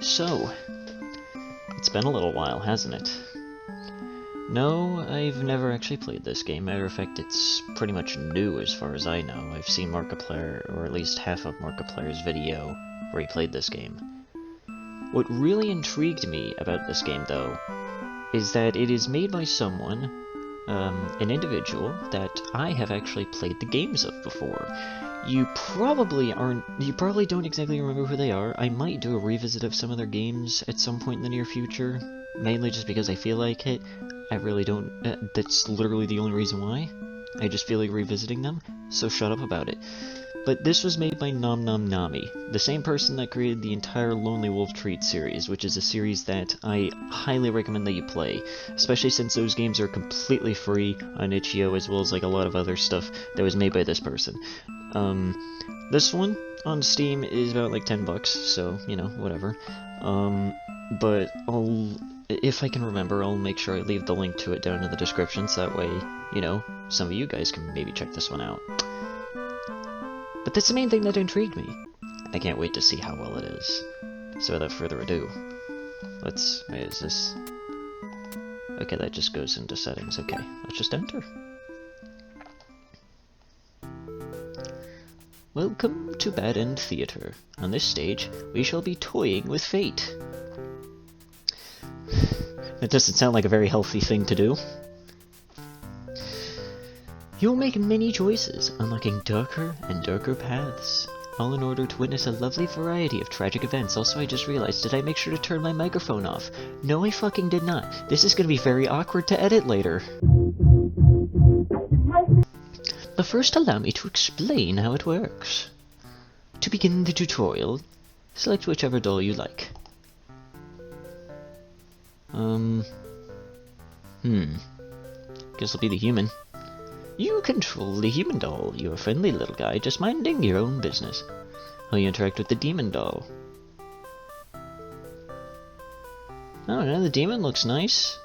So, it's been a little while, hasn't it? No, I've never actually played this game. Matter of fact, it's pretty much new as far as I know. I've seen Markiplier, or at least half of Markiplier's video where he played this game. What really intrigued me about this game, though, is that it is made by someone, an individual, that I have actually played the games of before. You probably don't exactly remember who they are. I might do a revisit of some of their games at some point in the near future, mainly just because I feel like it. I really don't, that's literally the only reason why. I just feel like revisiting them, so shut up about it. But this was made by Nami, the same person that created the entire Lonely Wolf Treat series, which is a series that I highly recommend that you play, especially since those games are completely free on itch.io, as well as like a lot of other stuff that was made by this person. This one on Steam is about like $10, so, you know, whatever. But if I can remember, I'll make sure I leave the link to it down in the description, so that way, you know, some of you guys can maybe check this one out. But that's the main thing that intrigued me. I can't wait to see how well it is. So without further ado, wait, is this? Okay, that just goes into settings. Okay, let's just enter. Welcome to Bad End Theater. On this stage, we shall be toying with fate. That doesn't sound like a very healthy thing to do. You'll make many choices, unlocking darker and darker paths, all in order to witness a lovely variety of tragic events. Also, I just realized, did I make sure to turn my microphone off? No, I fucking did not. This is gonna be very awkward to edit later. But first, allow me to explain how it works. To begin the tutorial, select whichever doll you like. Guess I'll be the human. You control the human doll. You're a friendly little guy, just minding your own business. How you interact with the demon doll. I don't know, the demon looks nice.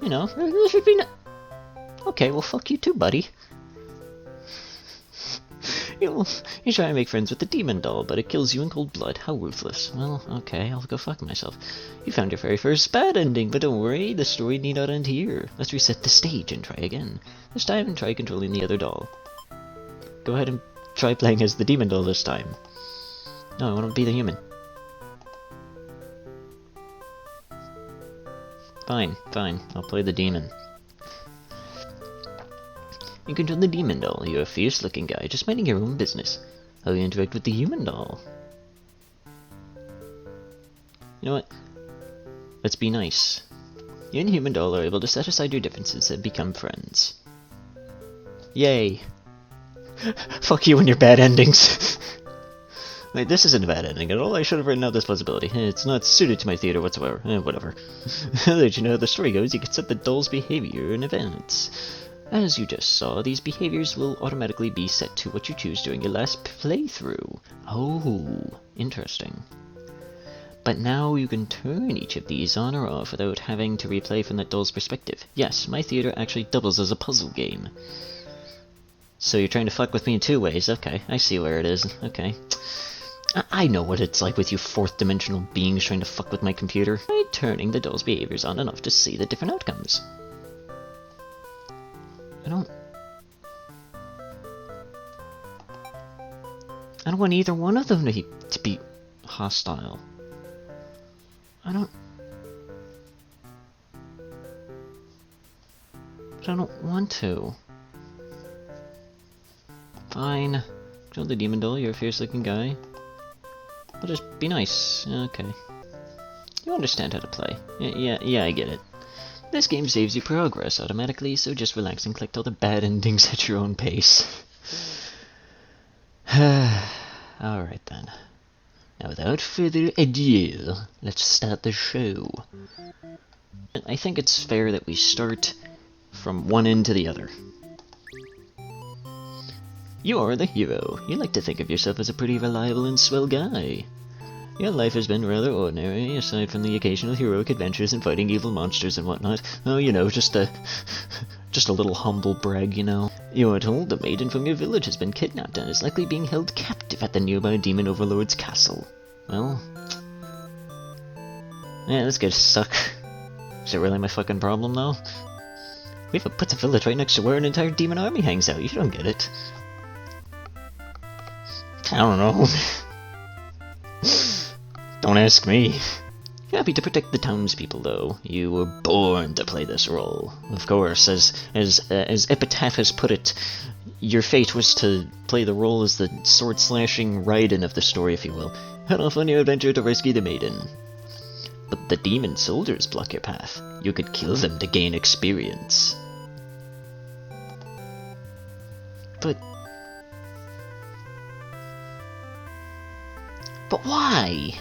You know, this should be okay, well fuck you too, buddy. You try to make friends with the demon doll, but it kills you in cold blood. How ruthless. Well, okay, I'll go fuck myself. You found your very first bad ending, but don't worry, the story need not end here. Let's reset the stage and try again. This time, try controlling the other doll. Go ahead and try playing as the demon doll this time. No, I want to be the human. Fine, I'll play the demon. You control the demon doll. You're a fierce-looking guy, just minding your own business. How you interact with the human doll. You know what? Let's be nice. You and the human doll are able to set aside your differences and become friends. Yay! Fuck you and your bad endings. Wait, this isn't a bad ending at all. I should have written out this possibility. It's not suited to my theater whatsoever. Whatever. I'll let you know how the story goes. You can set the doll's behavior and events. As you just saw, these behaviors will automatically be set to what you choose during your last playthrough. Oh, interesting. But now you can turn each of these on or off without having to replay from that doll's perspective. Yes, my theater actually doubles as a puzzle game. So you're trying to fuck with me in two ways. Okay, I see where it is. Okay. I know what it's like with you fourth-dimensional beings trying to fuck with my computer. By turning the doll's behaviors on and off to see the different outcomes. I don't want either one of them to be hostile. I don't want to. Fine. Control the demon doll, you're a fierce-looking guy. I'll just be nice. Okay. You understand how to play. Yeah, I get it. This game saves you progress automatically, so just relax and collect all the bad endings at your own pace. Alright then. Now without further ado, let's start the show. I think it's fair that we start from one end to the other. You are the hero. You like to think of yourself as a pretty reliable and swell guy. Your life has been rather ordinary, aside from the occasional heroic adventures and fighting evil monsters and whatnot. Oh, you know, just a little humble brag, you know. You are told the maiden from your village has been kidnapped and is likely being held captive at the nearby demon overlord's castle. Well, Yeah, this guy's suck. Is it really my fucking problem, though? We have put a village right next to where an entire demon army hangs out. You don't get it. I don't know. Don't ask me. You're happy to protect the townspeople, though. You were born to play this role. Of course, as Epitaph has put it, your fate was to play the role as the sword-slashing Raiden of the story, if you will. Head off on your adventure to rescue the maiden. But the demon soldiers block your path. You could kill them to gain experience. But why?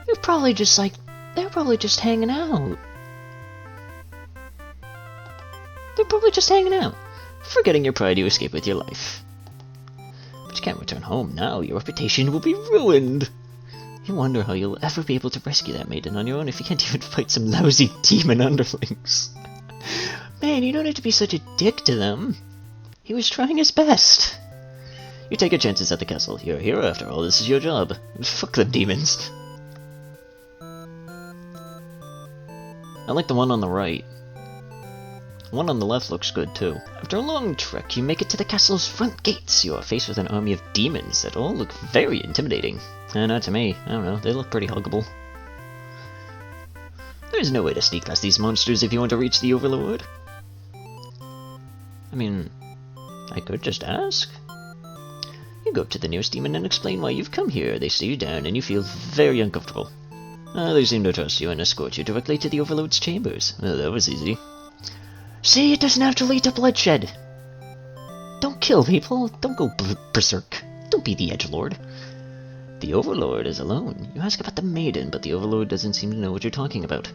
You're probably just they're probably just hanging out. They're probably just hanging out. Forgetting your pride, you escape with your life. But you can't return home now. Your reputation will be ruined. You wonder how you'll ever be able to rescue that maiden on your own if you can't even fight some lousy demon underlings. Man, you don't have to be such a dick to them. He was trying his best. You take your chances at the castle. You're a hero after all. This is your job. Fuck them demons. I like the one on the right. The one on the left looks good too. After a long trek, you make it to the castle's front gates. You are faced with an army of demons that all look very intimidating. Not to me. I don't know. They look pretty huggable. There's no way to sneak past these monsters if you want to reach the Overlord. I mean, I could just ask. You go up to the nearest demon and explain why you've come here. They stare you down and you feel very uncomfortable. They seem to trust you and escort you directly to the Overlord's chambers. Well, that was easy. See, it doesn't have to lead to bloodshed. Don't kill people. Don't go berserk. Don't be the edgelord. The Overlord is alone. You ask about the maiden, but the Overlord doesn't seem to know what you're talking about.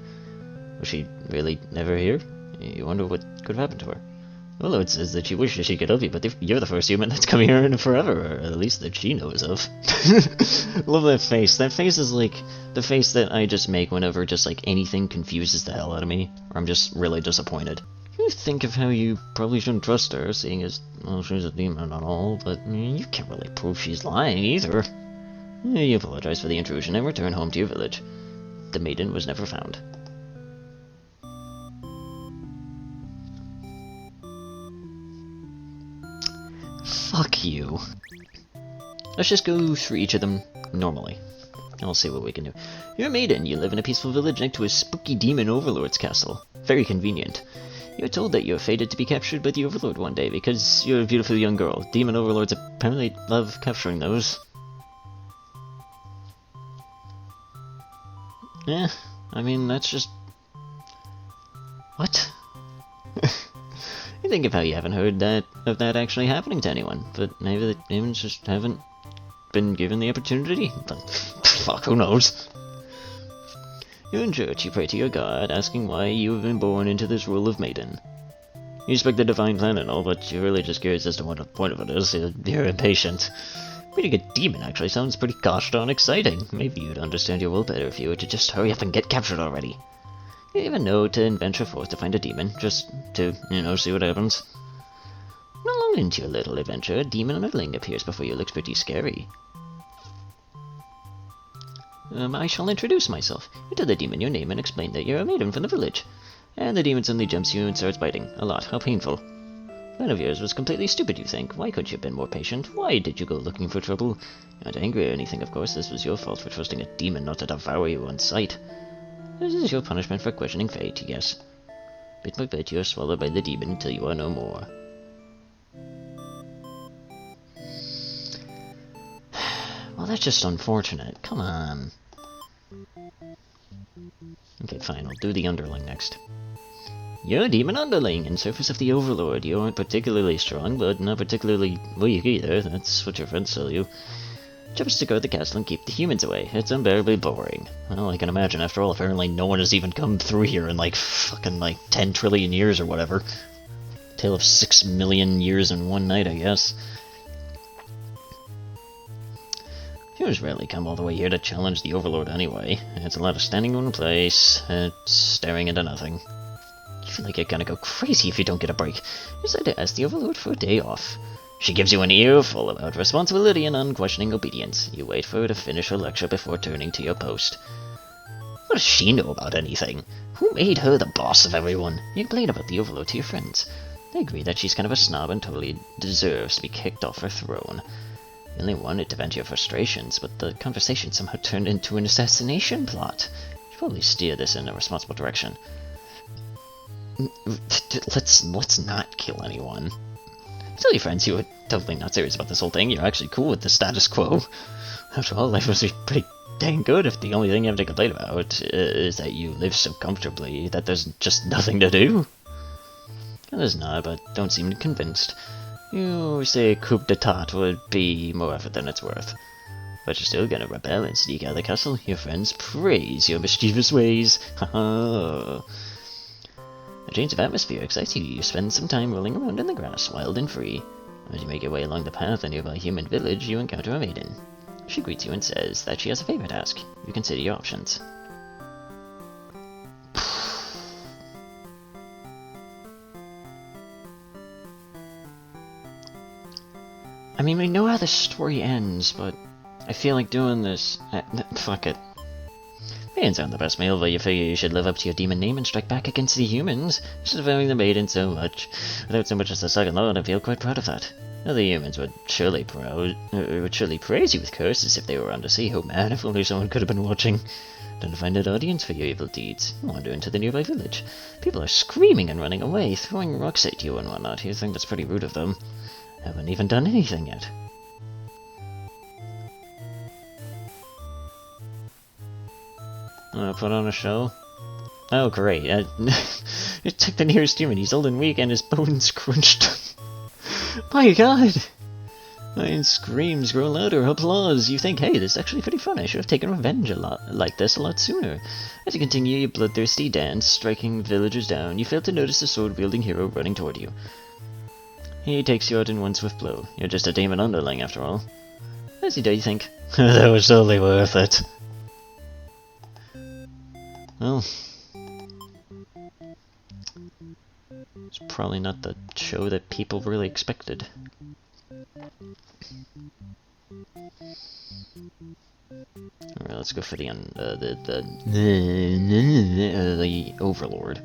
Was she really never here? You wonder what could have happened to her. Overlord says that she wishes she could help you, but you're the first human that's come here in forever, or at least that she knows of. Love that face. That face is like the face that I just make whenever just like anything confuses the hell out of me, or I'm just really disappointed. You think of how you probably shouldn't trust her, seeing as, well, she's a demon and all, but you can't really prove she's lying either. You apologize for the intrusion and return home to your village. The maiden was never found. Fuck you. Let's just go through each of them normally. I'll see what we can do. You're a maiden. You live in a peaceful village next to a spooky demon overlord's castle. Very convenient. You're told that you're fated to be captured by the Overlord one day because you're a beautiful young girl. Demon Overlords apparently love capturing those. Yeah, I mean, that's just... What? You think of how you haven't heard of that actually happening to anyone, but maybe the demons just haven't been given the opportunity? Fuck, who knows? You're in church, you pray to your god, asking why you have been born into this role of maiden. You expect the divine plan and all, but you're really just curious as to what the point of it is. You're impatient. Meeting a demon actually sounds pretty gosh darn exciting. Maybe you'd understand your will better if you were to just hurry up and get captured already. You even know to venture forth to find a demon, just to, see what happens. Not long into your little adventure, a demon meddling appears before you. Looks pretty scary. I shall introduce myself. You tell the demon your name and explain that you're a maiden from the village. And the demon suddenly jumps you and starts biting. A lot. How painful. Plan of yours was completely stupid, you think. Why couldn't you have been more patient? Why did you go looking for trouble? You're not angry or anything, of course. This was your fault for trusting a demon not to devour you on sight. This is your punishment for questioning fate, yes. Bit by bit, you are swallowed by the demon until you are no more. Well, that's just unfortunate. Come on. Okay, fine. I'll do the underling next. You're a demon underling. In service of the Overlord. You aren't particularly strong, but not particularly weak either. That's what your friends tell you. Job is to guard the castle and keep the humans away. It's unbearably boring. Well, I can imagine. After all, apparently no one has even come through here in fucking 10 trillion years or whatever. Tale of 6 million years in one night, I guess. Humans rarely come all the way here to challenge the Overlord anyway. It's a lot of standing in one place, staring into nothing. You feel like you're gonna go crazy if you don't get a break. You decide to ask the Overlord for a day off. She gives you an earful about responsibility and unquestioning obedience. You wait for her to finish her lecture before turning to your post. What does she know about anything? Who made her the boss of everyone? You complain about the overload to your friends. They agree that she's kind of a snob and totally deserves to be kicked off her throne. You only wanted to vent your frustrations, but the conversation somehow turned into an assassination plot. You should probably steer this in a responsible direction. Let's not kill anyone. Tell your friends you were totally not serious about this whole thing. You're actually cool with the status quo. After all, life must be pretty dang good if the only thing you have to complain about is that you live so comfortably that there's just nothing to do. Others nod, but don't seem convinced. You say coup d'etat would be more effort than it's worth. But you're still gonna rebel and sneak out of the castle. Your friends praise your mischievous ways. Haha. A change of atmosphere excites you. You spend some time rolling around in the grass, wild and free. As you make your way along the path in a nearby human village, you encounter a maiden. She greets you and says that she has a favor to ask. You consider your options. I mean, we know how the story ends, but I feel like doing this... fuck it. Maidens aren't the best male, but you figure you should live up to your demon name and strike back against the humans, instead of having the maiden so much. Without so much as a second thought, I feel quite proud of that. Other humans would surely praise you with curses if they were on to see. Oh man, if only someone could have been watching. Don't find an audience for your evil deeds. Wander into the nearby village. People are screaming and running away, throwing rocks at you and whatnot. You think that's pretty rude of them. Haven't even done anything yet. Put on a show? Oh great, it took the nearest human, he's old and weak and his bones crunched. My god! And screams grow louder, applause. You think, hey, this is actually pretty fun, I should have taken revenge a lot sooner. As you continue your bloodthirsty dance, striking villagers down, you fail to notice the sword-wielding hero running toward you. He takes you out in one swift blow. You're just a demon underling, after all. As you do, you think, that was totally worth it. Well, it's probably not the show that people really expected. Alright, let's go for the Overlord.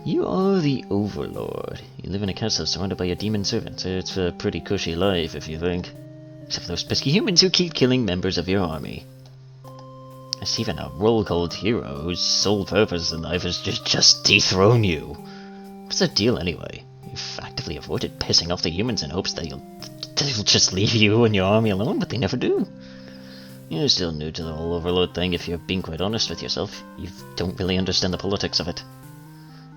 You are the Overlord. You live in a castle surrounded by your demon servants. It's a pretty cushy life, if you think. Except for those pesky humans who keep killing members of your army. There's even a role-called hero whose sole purpose in life is to just dethrone you. What's the deal anyway? You've actively avoided pissing off the humans in hopes that they'll just leave you and your army alone, but they never do. You're still new to the whole Overlord thing. If you're being quite honest with yourself, you don't really understand the politics of it.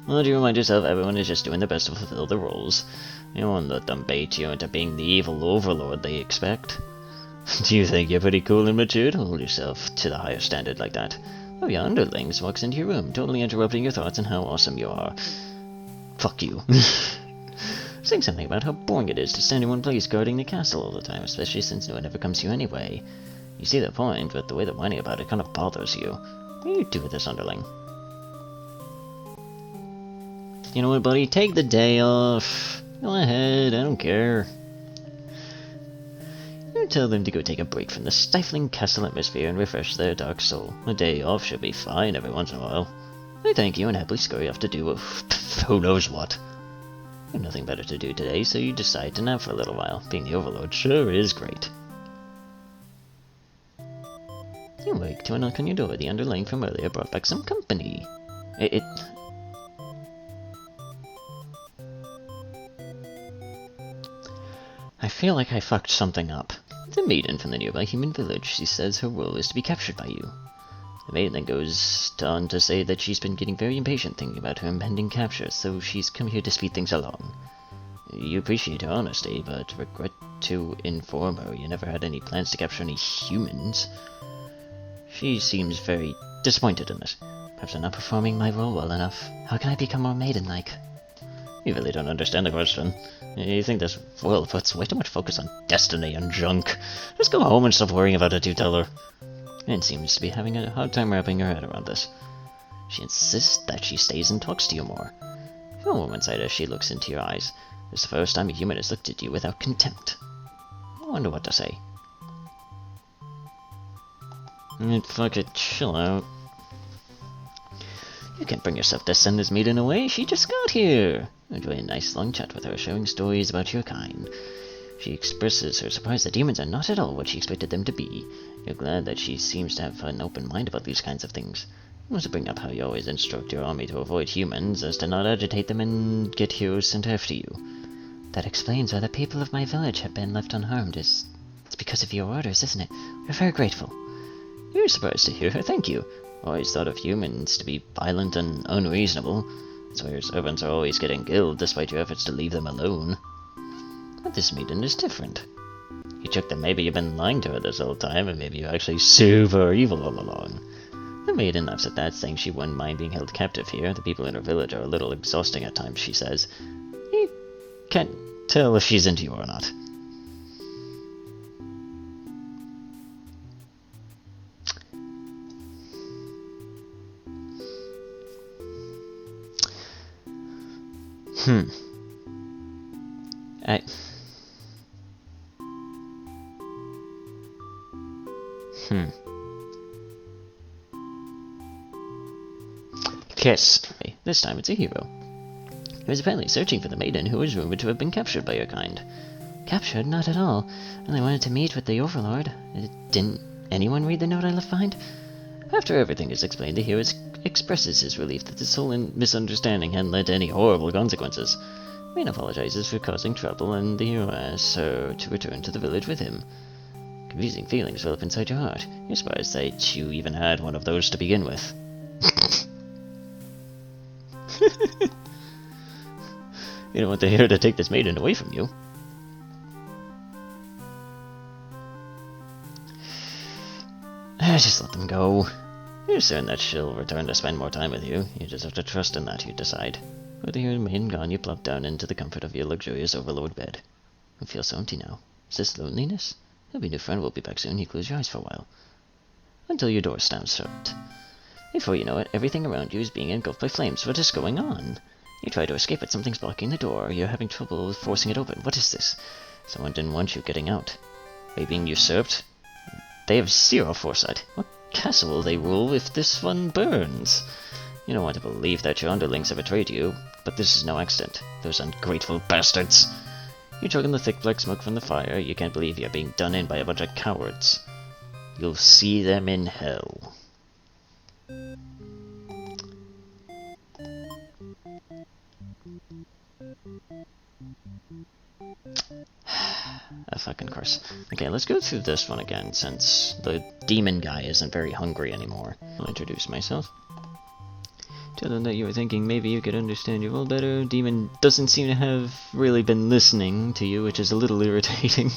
Well, do you remind yourself everyone is just doing their best to fulfill their roles. You won't let them bait you into being the evil Overlord they expect. Do you think you're pretty cool and mature to hold yourself to the higher standard like that? Oh, your underlings walks into your room, totally interrupting your thoughts on how awesome you are. Fuck you. Saying something about how boring it is to stand in one place guarding the castle all the time, especially since no one ever comes to you anyway. You see the point, but the way they're whining about it kind of bothers you. What do you do with this underling? You know what, buddy? Take the day off. Go ahead, I don't care. You tell them to go take a break from the stifling castle atmosphere and refresh their dark soul. A day off should be fine every once in a while. They thank you and happily scurry off to do who knows what. You have nothing better to do today, so you decide to nap for a little while. Being the Overlord sure is great. You wake to a knock on your door. The underling from earlier brought back some company. I feel like I fucked something up. It's a maiden from the nearby human village. She says her role is to be captured by you. The maiden then goes on to say that she's been getting very impatient thinking about her impending capture, so she's come here to speed things along. You appreciate her honesty, but regret to inform her you never had any plans to capture any humans. She seems very disappointed in it. Perhaps I'm not performing my role well enough. How can I become more maiden-like? You really don't understand the question. You think this world puts way too much focus on destiny and junk. Just go home and stop worrying about it, you tell her. Anne seems to be having a hard time wrapping her head around this. She insists that she stays and talks to you more. You feel a woman's sight as she looks into your eyes. It's the first time a human has looked at you without contempt. I wonder what to say. Fuck it, chill out. You can't bring yourself to send this maiden away. She just got here. Enjoy a nice long chat with her, sharing stories about your kind. She expresses her surprise that demons are not at all what she expected them to be. You're glad that she seems to have an open mind about these kinds of things. You want to bring up how you always instruct your army to avoid humans, as to not agitate them and get heroes sent after you. That explains why the people of my village have been left unharmed. It's because of your orders, isn't it? We're very grateful. You're surprised to hear her, thank you. Always thought of humans to be violent and unreasonable. That's why your servants are always getting killed, despite your efforts to leave them alone. But this maiden is different. You checked that maybe you've been lying to her this whole time, and maybe you're actually super evil all along. The maiden laughs at that, saying she wouldn't mind being held captive here. The people in her village are a little exhausting at times, she says. You can't tell if she's into you or not. Yes. This time it's a hero. He was apparently searching for the maiden who was rumored to have been captured by your kind. Captured? Not at all. I only wanted to meet with the Overlord. Didn't anyone read the note I left behind? After everything is explained, the hero expresses his relief that this whole misunderstanding hadn't led to any horrible consequences. The maiden apologizes for causing trouble, and the hero asks her to return to the village with him. Confusing feelings fill up inside your heart. You're surprised that you even had one of those to begin with. You don't want the hero to take this maiden away from you. Just let them go. You're certain that she'll return to spend more time with you. You just have to trust in that, you decide. With the hero and maiden gone, you plop down into the comfort of your luxurious overlord bed. You feel so empty now. Is this loneliness? Maybe a new friend will be back soon. You close your eyes for a while. Until your door slams shut. Before you know it, everything around you is being engulfed by flames. What is going on? You try to escape, but something's blocking the door. You're having trouble forcing it open. What is this? Someone didn't want you getting out. Are you being usurped? They have zero foresight. What castle will they rule if this one burns? You don't want to believe that your underlings have betrayed you, but this is no accident. Those ungrateful bastards. You choke in the thick black smoke from the fire. You can't believe you're being done in by a bunch of cowards. You'll see them in hell. A fucking course. Okay, let's go through this one again, since the demon guy isn't very hungry anymore. I'll introduce myself. Tell them that you were thinking maybe you could understand your role better. Demon doesn't seem to have really been listening to you, which is a little irritating.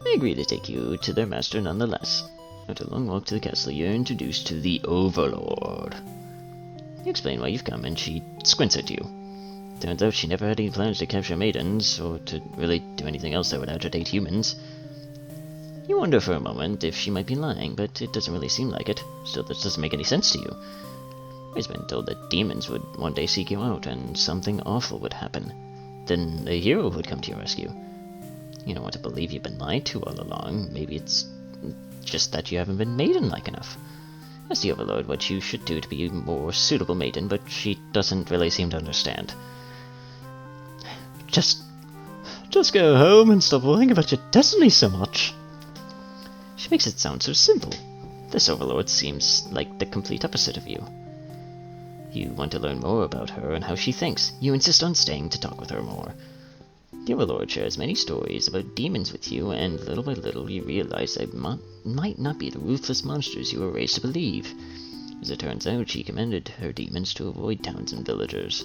They agree to take you to their master nonetheless. After a long walk to the castle, you're introduced to the Overlord. You explain why you've come, and she squints at you. Turns out she never had any plans to capture maidens, or to really do anything else that would agitate humans. You wonder for a moment if she might be lying, but it doesn't really seem like it. Still, this doesn't make any sense to you. You've been told that demons would one day seek you out, and something awful would happen. Then a hero would come to your rescue. You don't want to believe you've been lied to all along. Maybe it's just that you haven't been maiden-like enough. Ask the Overlord what you should do to be a more suitable maiden, but she doesn't really seem to understand. Just go home and stop worrying about your destiny so much. She makes it sound so simple. This Overlord seems like the complete opposite of you. You want to learn more about her and how she thinks. You insist on staying to talk with her more. The Overlord shares many stories about demons with you, and little by little you realize they might not be the ruthless monsters you were raised to believe. As it turns out, she commanded her demons to avoid towns and villagers.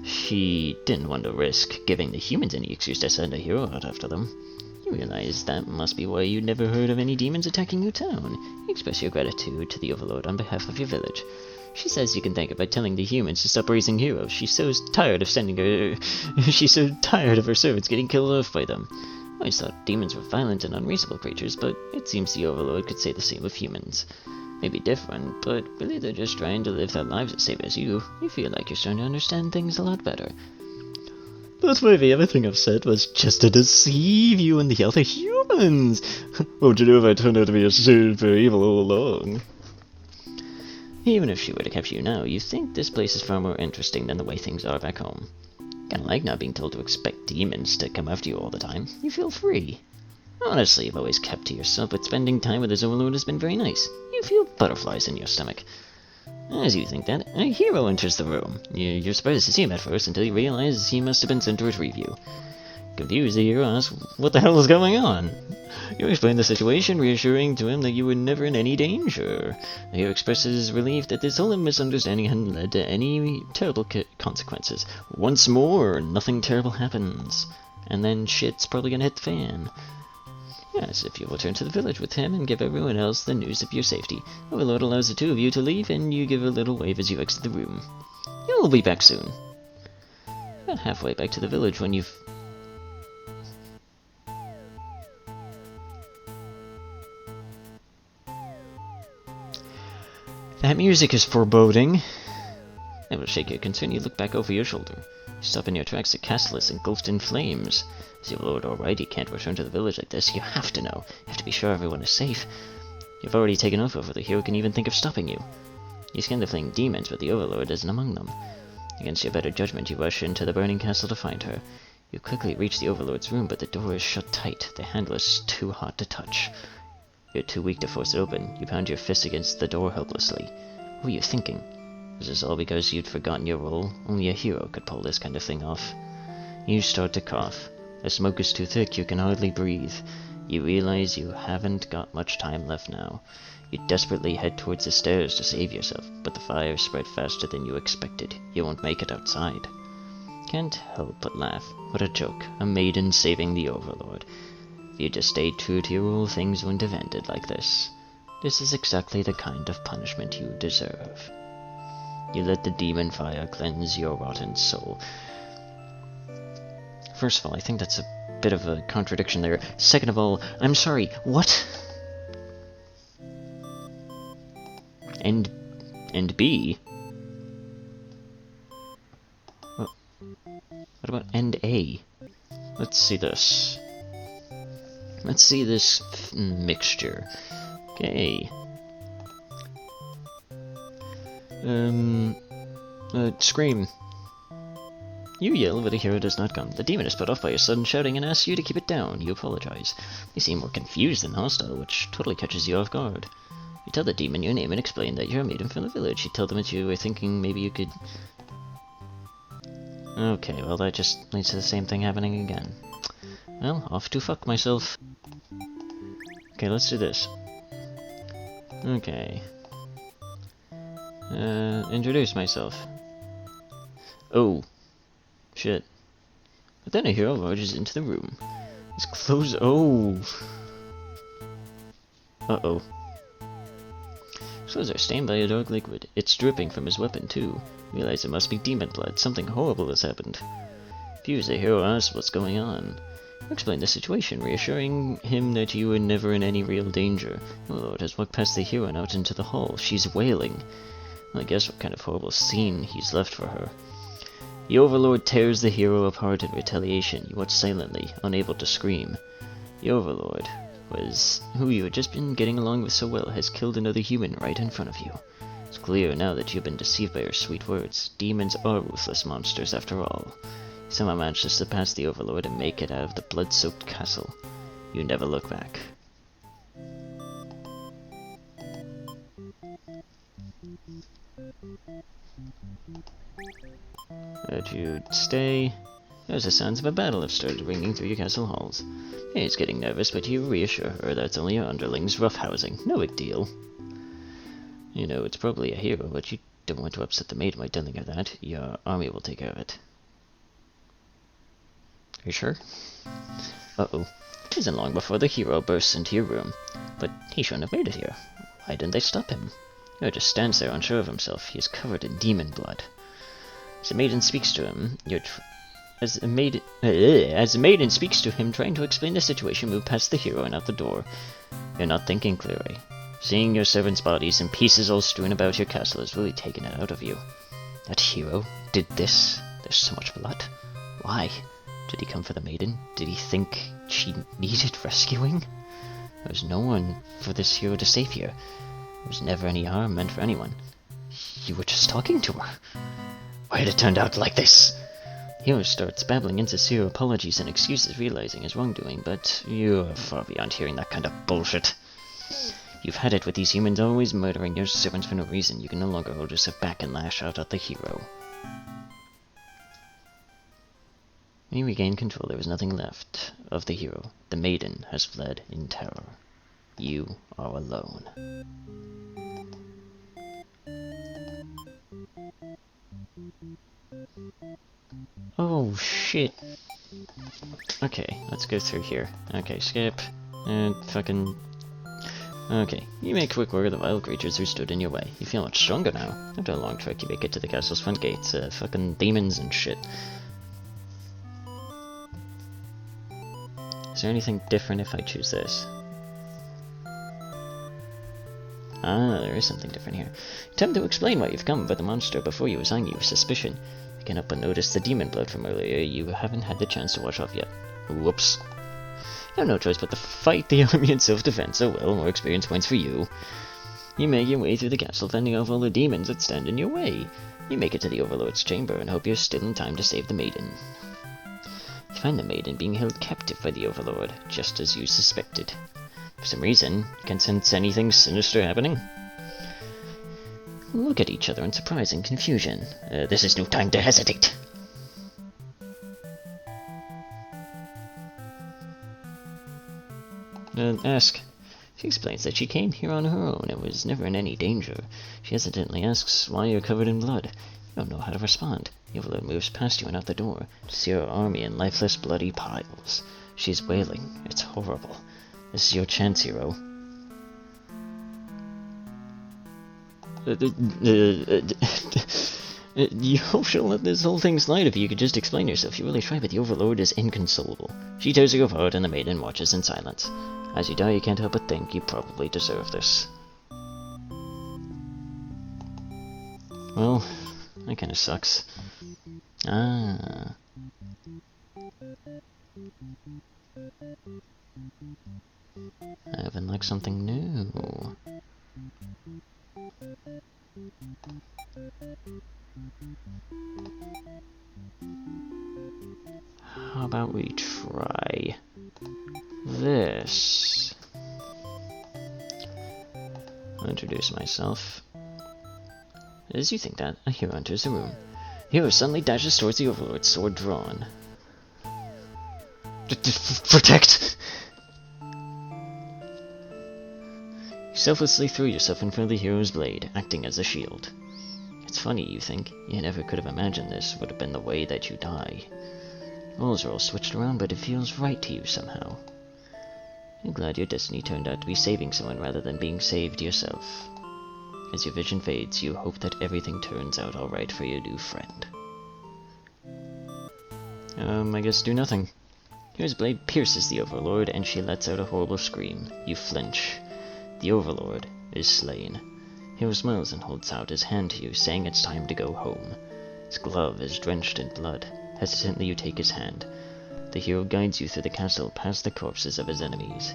She didn't want to risk giving the humans any excuse to send a hero out after them. You realize that must be why you never heard of any demons attacking your town. You express your gratitude to the Overlord on behalf of your village. She says you can thank her by telling the humans to stop raising heroes. She's so tired of her servants getting killed off by them. I always thought demons were violent and unreasonable creatures, but it seems the Overlord could say the same of humans. may be different, but really they're just trying to live their lives the same as you. You feel like you're starting to understand things a lot better. That's maybe everything I've said was just to deceive you and the other humans. What would you do if I turned out to be a super evil all along? Even if she would have kept you now, you think this place is far more interesting than the way things are back home. Kinda like not being told to expect demons to come after you all the time. You feel free. Honestly, you've always kept to yourself, but spending time with his overlord has been very nice. You feel butterflies in your stomach. As you think that, a hero enters the room. You're surprised to see him at first until you realize he must have been sent to retrieve you. Confused, the hero asks, "What the hell is going on?" You explain the situation, reassuring to him that you were never in any danger. The hero expresses relief that this whole misunderstanding hadn't led to any terrible consequences. Once more, nothing terrible happens. And then shit's probably gonna hit the fan. Yes, if you return to the village with him and give everyone else the news of your safety. Overlord allows the two of you to leave, and you give a little wave as you exit the room. You'll be back soon. About halfway back to the village when you've... That music is foreboding. It will shake your concern. You look back over your shoulder. You stop in your tracks. The castle is engulfed in flames. Is your lord alright? You can't return to the village like this. You have to know. You have to be sure everyone is safe. You've already taken off over the hero can even think of stopping you. You scan the fleeing demons, but the overlord isn't among them. Against your better judgment, you rush into the burning castle to find her. You quickly reach the overlord's room, but the door is shut tight. The handle is too hot to touch. You're too weak to force it open. You pound your fist against the door helplessly. What were you thinking? Was this all because you'd forgotten your role? Only a hero could pull this kind of thing off. You start to cough. The smoke is too thick, you can hardly breathe. You realize you haven't got much time left now. You desperately head towards the stairs to save yourself, but the fire spread faster than you expected. You won't make it outside. Can't help but laugh. What a joke. A maiden saving the overlord. If you just stayed true to your rule, things wouldn't have ended like this. This is exactly the kind of punishment you deserve. You let the demon fire cleanse your rotten soul. First of all, I think that's a bit of a contradiction there. Second of all, I'm sorry, what? And B? What about and A? Let's see this. Let's see this mixture. Okay. Scream. You yell, but the hero does not come. The demon is put off by your sudden shouting and asks you to keep it down. You apologize. You seem more confused than hostile, which totally catches you off guard. You tell the demon your name and explain that you're a maiden from the village. You tell them that you were thinking maybe you could... Okay, well that just leads to the same thing happening again. Well, off to fuck myself. Okay, let's do this. Okay. Introduce myself. Oh. Shit. But then a hero barges into the room. His clothes... Oh! Uh-oh. His clothes are stained by a dark liquid. It's dripping from his weapon, too. You realize it must be demon blood. Something horrible has happened. Confused, the hero asks what's going on. You explain the situation, reassuring him that you were never in any real danger. The Lord has walked past the hero and out into the hall. She's wailing. Well, I guess what kind of horrible scene he's left for her. The Overlord tears the hero apart in retaliation. You watch silently, unable to scream. The Overlord, who you had just been getting along with so well, has killed another human right in front of you. It's clear now that you've been deceived by her sweet words. Demons are ruthless monsters after all. You somehow managed to surpass the Overlord and make it out of the blood-soaked castle. You never look back. But you'd stay. There's the sounds of a battle have started ringing through your castle halls. It's getting nervous, but you reassure her that it's only your underlings roughhousing. No big deal. You know, it's probably a hero, but you don't want to upset the maiden by telling her that. Your army will take care of it. Are you sure? Uh-oh. It isn't long before the hero bursts into your room. But he shouldn't have made it here. Why didn't they stop him? He just stands there unsure of himself. He is covered in demon blood. As the maiden speaks to him, as the maiden speaks to him, trying to explain the situation, move past the hero and out the door. You're not thinking clearly. Seeing your servants' bodies in pieces all strewn about your castle has really taken it out of you. That hero did this? There's so much blood. Why? Did he come for the maiden? Did he think she needed rescuing? There was no one for this hero to save here. There was never any harm meant for anyone. You were just talking to her. Why had it turned out like this? Hero starts babbling insincere apologies and excuses, realizing his wrongdoing, but you're far beyond hearing that kind of bullshit. You've had it with these humans always murdering your servants for no reason. You can no longer hold yourself back and lash out at the hero. When you regain control, there is nothing left of the hero. The maiden has fled in terror. You are alone. Oh, shit. Okay, let's go through here. Okay, skip. And fucking... Okay, you make quick work of the vile creatures who stood in your way. You feel much stronger now. After a long trek, you make it to the castle's front gates. Fucking demons and shit. Is there anything different if I choose this? Ah, there is something different here. Attempt to explain why you've come, but the monster before you is eyeing you with suspicion. You cannot but notice the demon blood from earlier you haven't had the chance to wash off yet. Whoops. You have no choice but to fight the army in self-defense. Oh well, more experience points for you. You make your way through the castle, fending off all the demons that stand in your way. You make it to the Overlord's chamber and hope you're still in time to save the maiden. You find the maiden being held captive by the Overlord, just as you suspected. For some reason, you can't sense anything sinister happening. Look at each other in surprise and confusion. This is no time to hesitate. Ask. She explains that she came here on her own and was never in any danger. She hesitantly asks why you're covered in blood. You don't know how to respond. The Overlord moves past you and out the door, to see her army in lifeless, bloody piles. She's wailing. It's horrible. This is your chance, hero. You hope she'll let this whole thing slide if you could just explain yourself. You really try, but the Overlord is inconsolable. She tears you apart and the maiden watches in silence. As you die, you can't help but think you probably deserve this. Well, that kinda sucks. Ah. I've unlocked something new. How about we try this? I'll introduce myself. As you think that, a hero enters the room. Hero suddenly dashes towards the Overlord, sword drawn. Protect! You selflessly threw yourself in front of the hero's blade, acting as a shield. It's funny, you think. You never could have imagined this would have been the way that you die. Roles are all switched around, but it feels right to you somehow. I'm glad your destiny turned out to be saving someone rather than being saved yourself. As your vision fades, you hope that everything turns out alright for your new friend. I guess do nothing. Hero's blade pierces the Overlord, and she lets out a horrible scream. You flinch. The Overlord is slain. Hero smiles and holds out his hand to you, saying it's time to go home. His glove is drenched in blood. Hesitantly you take his hand. The hero guides you through the castle, past the corpses of his enemies.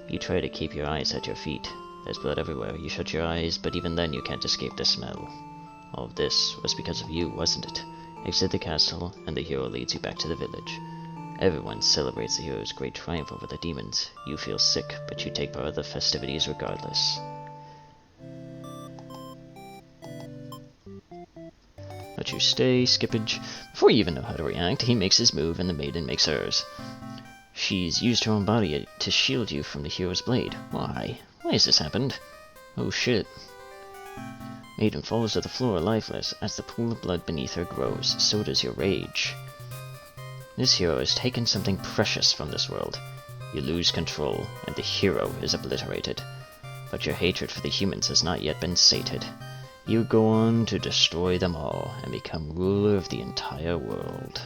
You try to keep your eyes at your feet. There's blood everywhere. You shut your eyes, but even then you can't escape the smell. All of this was because of you, wasn't it? Exit the castle, and the hero leads you back to the village. Everyone celebrates the hero's great triumph over the demons. You feel sick, but you take part of the festivities regardless. Let you stay, skippage. Before you even know how to react, he makes his move and the maiden makes hers. She's used her own body to shield you from the hero's blade. Why? Why has this happened? Oh shit. Maiden falls to the floor lifeless. As the pool of blood beneath her grows, so does your rage. This hero has taken something precious from this world. You lose control, and the hero is obliterated. But your hatred for the humans has not yet been sated. You go on to destroy them all, and become ruler of the entire world.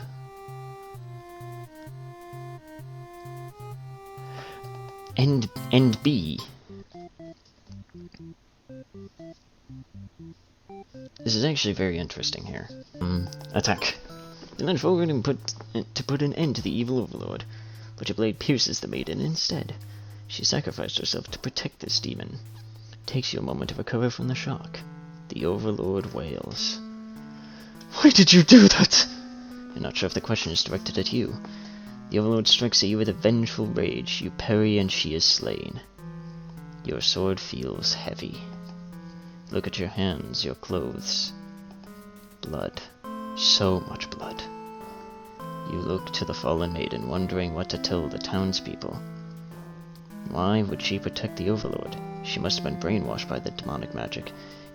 And B. This is actually very interesting here. Attack. You lean forward and put an end to the evil overlord, but your blade pierces the maiden instead. She sacrificed herself to protect this demon. It takes you a moment to recover from the shock. The overlord wails. Why did you do that? You're not sure if the question is directed at you. The overlord strikes at you with a vengeful rage. You parry and she is slain. Your sword feels heavy. Look at your hands, your clothes. Blood. So much blood. You look to the fallen maiden, wondering what to tell the townspeople. Why would she protect the overlord? She must have been brainwashed by the demonic magic.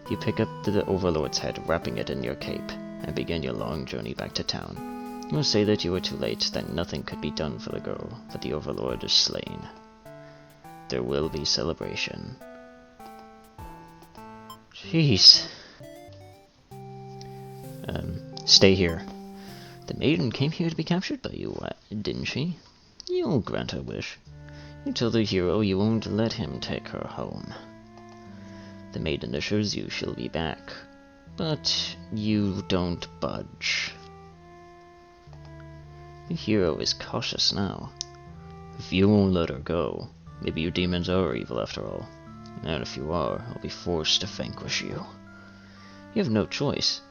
You pick up the overlord's head, wrapping it in your cape, and begin your long journey back to town. You will say that you were too late, that nothing could be done for the girl, but the overlord is slain. There will be celebration. Jeez. Stay here. The maiden came here to be captured by you, didn't she? You'll grant her wish. You tell the hero you won't let him take her home. The maiden assures you she'll be back, but you don't budge. The hero is cautious now. If you won't let her go, maybe you demons are evil after all. And if you are, I'll be forced to vanquish you. You have no choice.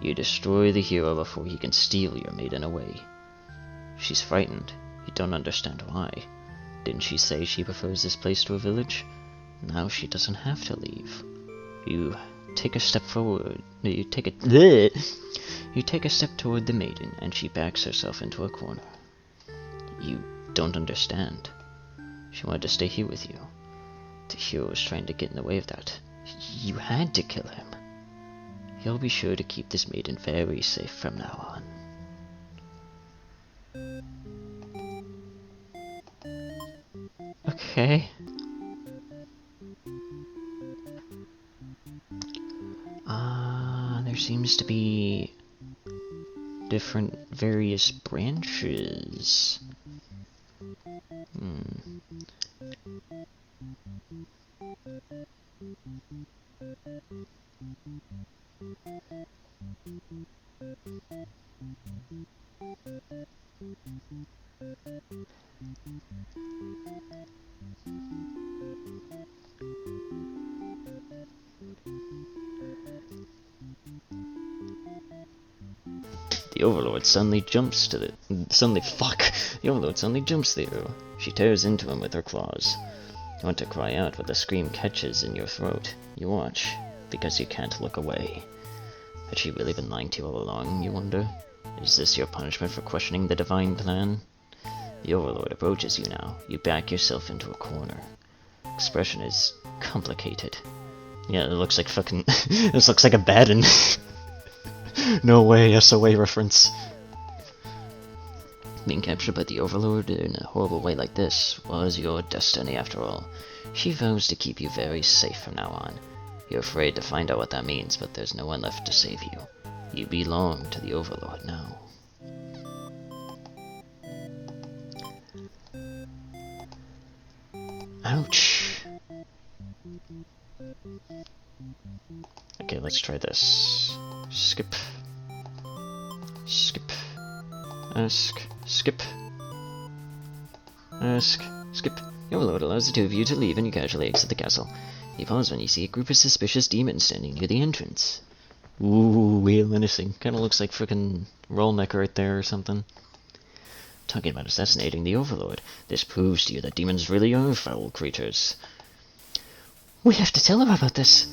You destroy the hero before he can steal your maiden away. She's frightened. You don't understand why. Didn't she say she prefers this place to a village? Now she doesn't have to leave. You take a step forward. You take a step toward the maiden, and she backs herself into a corner. You don't understand. She wanted to stay here with you. The hero was trying to get in the way of that. You had to kill him. You'll be sure to keep this maiden very safe from now on. Okay. There seems to be different various branches. The Overlord suddenly jumps to the... The Overlord suddenly jumps the hero. She tears into him with her claws. You want to cry out, but the scream catches in your throat. You watch, because you can't look away. Had she really been lying to you all along, you wonder? Is this your punishment for questioning the divine plan? The Overlord approaches you now. You back yourself into a corner. Expression is complicated. Yeah, it looks like fucking... This looks like a Baden. No way, SOA reference. Being captured by the Overlord in a horrible way like this was your destiny after all. She vows to keep you very safe from now on. You're afraid to find out what that means, but there's no one left to save you. You belong to the Overlord now. Ouch. Okay, let's try this. Skip. Skip. Ask. Skip. Ask. Skip. Your Overlord allows the two of you to leave and you casually exit the castle. You pause when you see a group of suspicious demons standing near the entrance. Ooh, real menacing. Kinda looks like frickin' Rollneck right there or something. Talking about assassinating the Overlord. This proves to you that demons really are foul creatures. We have to tell her about this.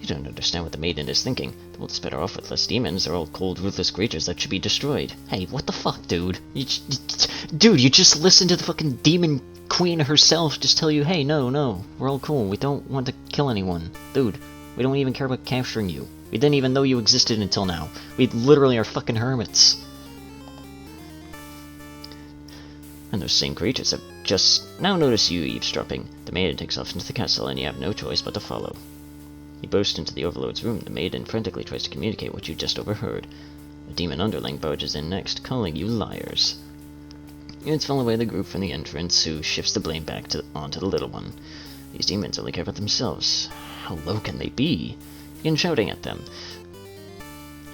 You don't understand what the maiden is thinking. The world's better off with less demons. They're all cold, ruthless creatures that should be destroyed. Hey, what the fuck, dude? Dude, you just listened to the fucking demon queen herself just tell you, hey, no, we're all cool. We don't want to kill anyone. Dude, we don't even care about capturing you. We didn't even know you existed until now. We literally are fucking hermits. And those same creatures have just now noticed you eavesdropping. The maiden takes off into the castle and you have no choice but to follow. You burst into the Overlord's room. The maiden frantically tries to communicate what you just overheard. A demon underling barges in next, calling you liars. You expel away the group from the entrance, who shifts the blame back onto the little one. These demons only care about themselves. How low can they be? Begin shouting at them.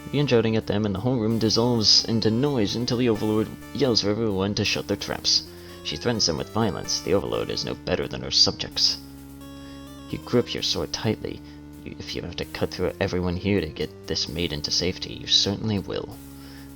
You begin shouting at them, and the whole room dissolves into noise until the Overlord yells for everyone to shut their traps. She threatens them with violence. The Overlord is no better than her subjects. You grip your sword tightly. If you have to cut through everyone here to get this maiden to safety, you certainly will.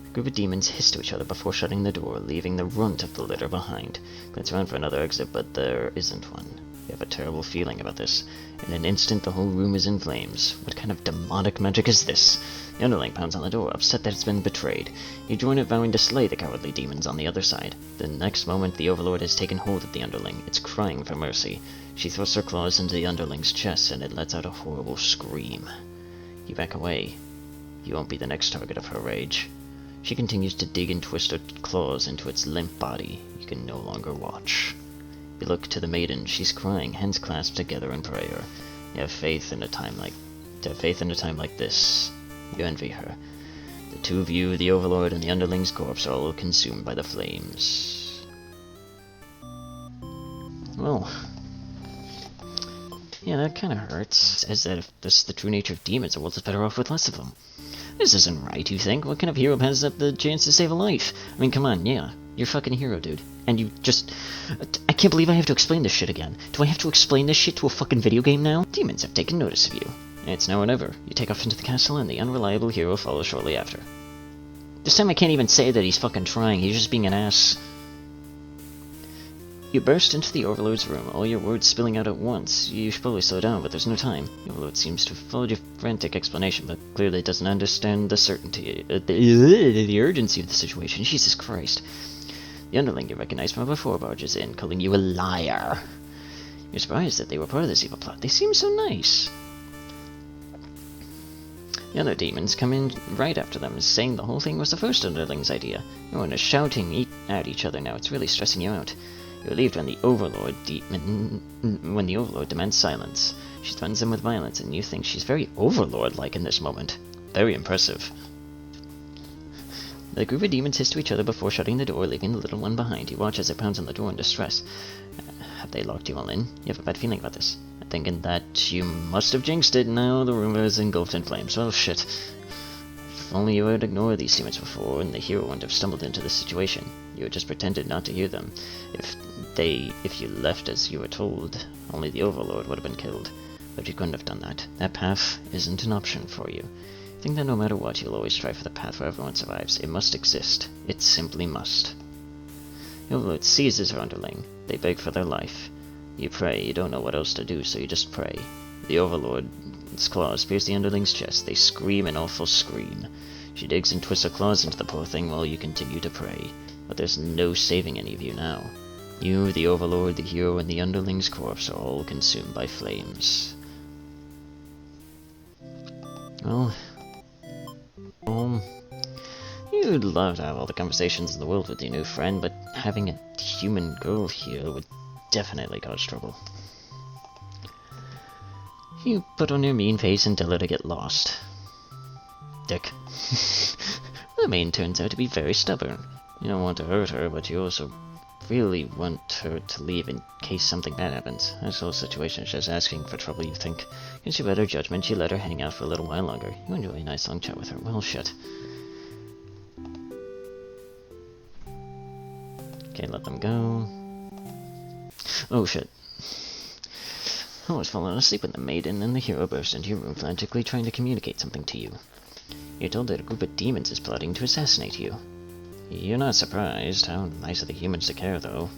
The group of demons hiss to each other before shutting the door, leaving the runt of the litter behind. Glance around for another exit, but there isn't one. You have a terrible feeling about this. In an instant, the whole room is in flames. What kind of demonic magic is this? The underling pounds on the door, upset that it's been betrayed. You join it, vowing to slay the cowardly demons on the other side. The next moment, the Overlord has taken hold of the underling. It's crying for mercy. She thrusts her claws into the underling's chest, and it lets out a horrible scream. You back away. You won't be the next target of her rage. She continues to dig and twist her claws into its limp body. You can no longer watch. You look to the maiden. She's crying, hands clasped together in prayer. You have faith in a time like this. You envy her. The two of you, the Overlord and the underling's corpse, are all consumed by the flames. Well, yeah, that kind of hurts. It says that if this is the true nature of demons, the world is better off with less of them. This isn't right, you think? What kind of hero has the chance to save a life? I mean, come on, yeah. You're a fucking hero, dude. And you just... I can't believe I have to explain this shit again. Do I have to explain this shit to a fucking video game now? Demons have taken notice of you. It's now or never. You take off into the castle, and the unreliable hero follows shortly after. This time I can't even say that he's fucking trying. He's just being an ass. You burst into the Overlord's room, all your words spilling out at once. You should probably slow down, but there's no time. The Overlord seems to have followed your frantic explanation, but clearly doesn't understand the the urgency of the situation. Jesus Christ. The underling you recognize from before barges in, calling you a liar. You're surprised that they were part of this evil plot. They seem so nice. The other demons come in right after them, saying the whole thing was the first underling's idea. Everyone is shouting at each other now. It's really stressing you out. You're relieved when the Overlord demands silence. She threatens him with violence, and you think she's very Overlord-like in this moment. Very impressive. The group of demons hiss to each other before shutting the door, leaving the little one behind. You watch as it pounds on the door in distress. Have they locked you all in? You have a bad feeling about this. I'm thinking that you must have jinxed it. Now the room is engulfed in flames. Well, shit. If only you would ignore these demons before, and the hero wouldn't have stumbled into this situation. You had just pretended not to hear them. If you left as you were told, only the Overlord would have been killed. But you couldn't have done that. That path isn't an option for you. Think that no matter what, you'll always strive for the path where everyone survives. It must exist. It simply must. The Overlord seizes her underling. They beg for their life. You pray. You don't know what else to do, so you just pray. The Overlord's claws pierce the underling's chest. They scream an awful scream. She digs and twists her claws into the poor thing while you continue to pray. But there's no saving any of you now. You, the Overlord, the hero, and the underling's corpse are all consumed by flames. Well... you'd love to have all the conversations in the world with your new friend, but having a human girl here would definitely cause trouble. You put on your mean face and tell her to get lost. Dick. The maid turns out to be very stubborn. You don't want to hurt her, but you also really want her to leave in case something bad happens. This whole situation is just asking for trouble, you think. Against your better judgment, you let her hang out for a little while longer. You enjoy a nice long chat with her. Well, shit. Okay, let them go. Oh, shit. I was falling asleep when the maiden and the hero burst into your room frantically trying to communicate something to you. You're told that a group of demons is plotting to assassinate you. You're not surprised. How nice of the humans to care, though.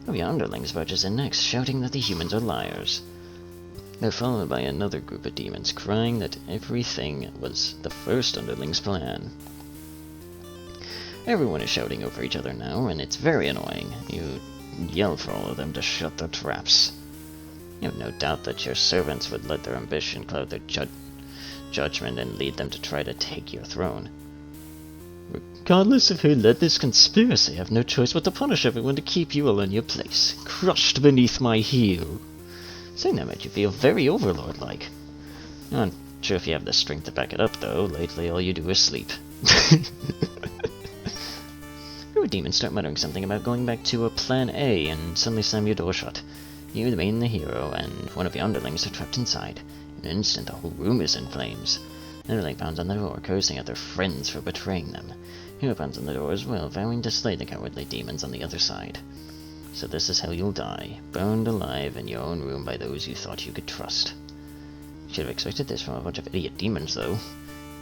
One of your underlings barges in next, shouting that the humans are liars. They're followed by another group of demons, crying that everything was the first underling's plan. Everyone is shouting over each other now, and it's very annoying. You yell for all of them to shut their traps. You have no doubt that your servants would let their ambition cloud their judgment and lead them to try to take your throne. Regardless of who led this conspiracy, I have no choice but to punish everyone to keep you all in your place, crushed beneath my heel. Saying that made you feel very Overlord-like. I'm not sure if you have the strength to back it up, though. Lately, all you do is sleep. Your demons start muttering something about going back to a plan A and suddenly slam your door shut. You, the main, the hero, and one of your underlings are trapped inside. In an instant, the whole room is in flames. Underling pounds on the door, cursing at their friends for betraying them. Hero pounds on the door as well, vowing to slay the cowardly demons on the other side. So this is how you'll die, burned alive in your own room by those you thought you could trust. You should have expected this from a bunch of idiot demons, though.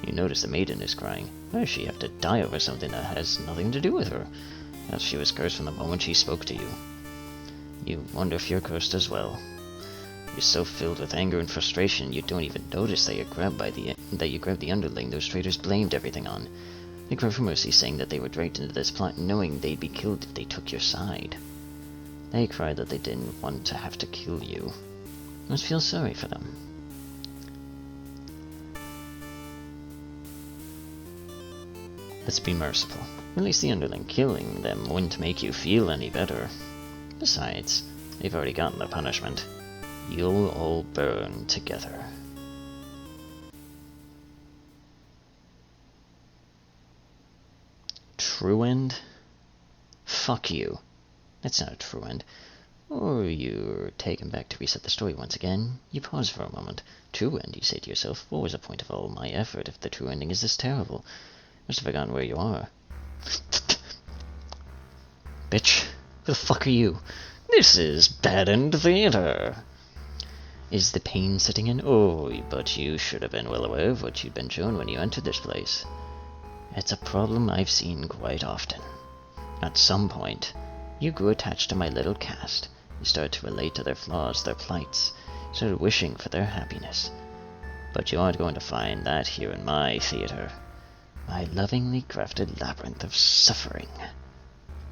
You notice the maiden is crying. Why does she have to die over something that has nothing to do with her? As she was cursed from the moment she spoke to you. You wonder if you're cursed as well. You're so filled with anger and frustration you don't even notice that you grabbed the underling those traitors blamed everything on. They cried for mercy, saying that they were dragged into this plot knowing they'd be killed if they took your side. They cried that they didn't want to have to kill you. You must feel sorry for them. Let's be merciful. At least the underling killing them wouldn't make you feel any better. Besides, they've already gotten their punishment. You'll all burn together. True end? Fuck you. That's not a true end. Or you're taken back to reset the story once again. You pause for a moment. True end, you say to yourself. What was the point of all my effort if the true ending is this terrible? Must have forgotten where you are. Bitch, who the fuck are you? This is bad end theater. Is the pain setting in? Oh, but you should have been well aware of what you'd been shown when you entered this place. It's a problem I've seen quite often. At some point, you grew attached to my little cast. You started to relate to their flaws, their plights. You started wishing for their happiness. But you aren't going to find that here in my theater. My lovingly crafted labyrinth of suffering.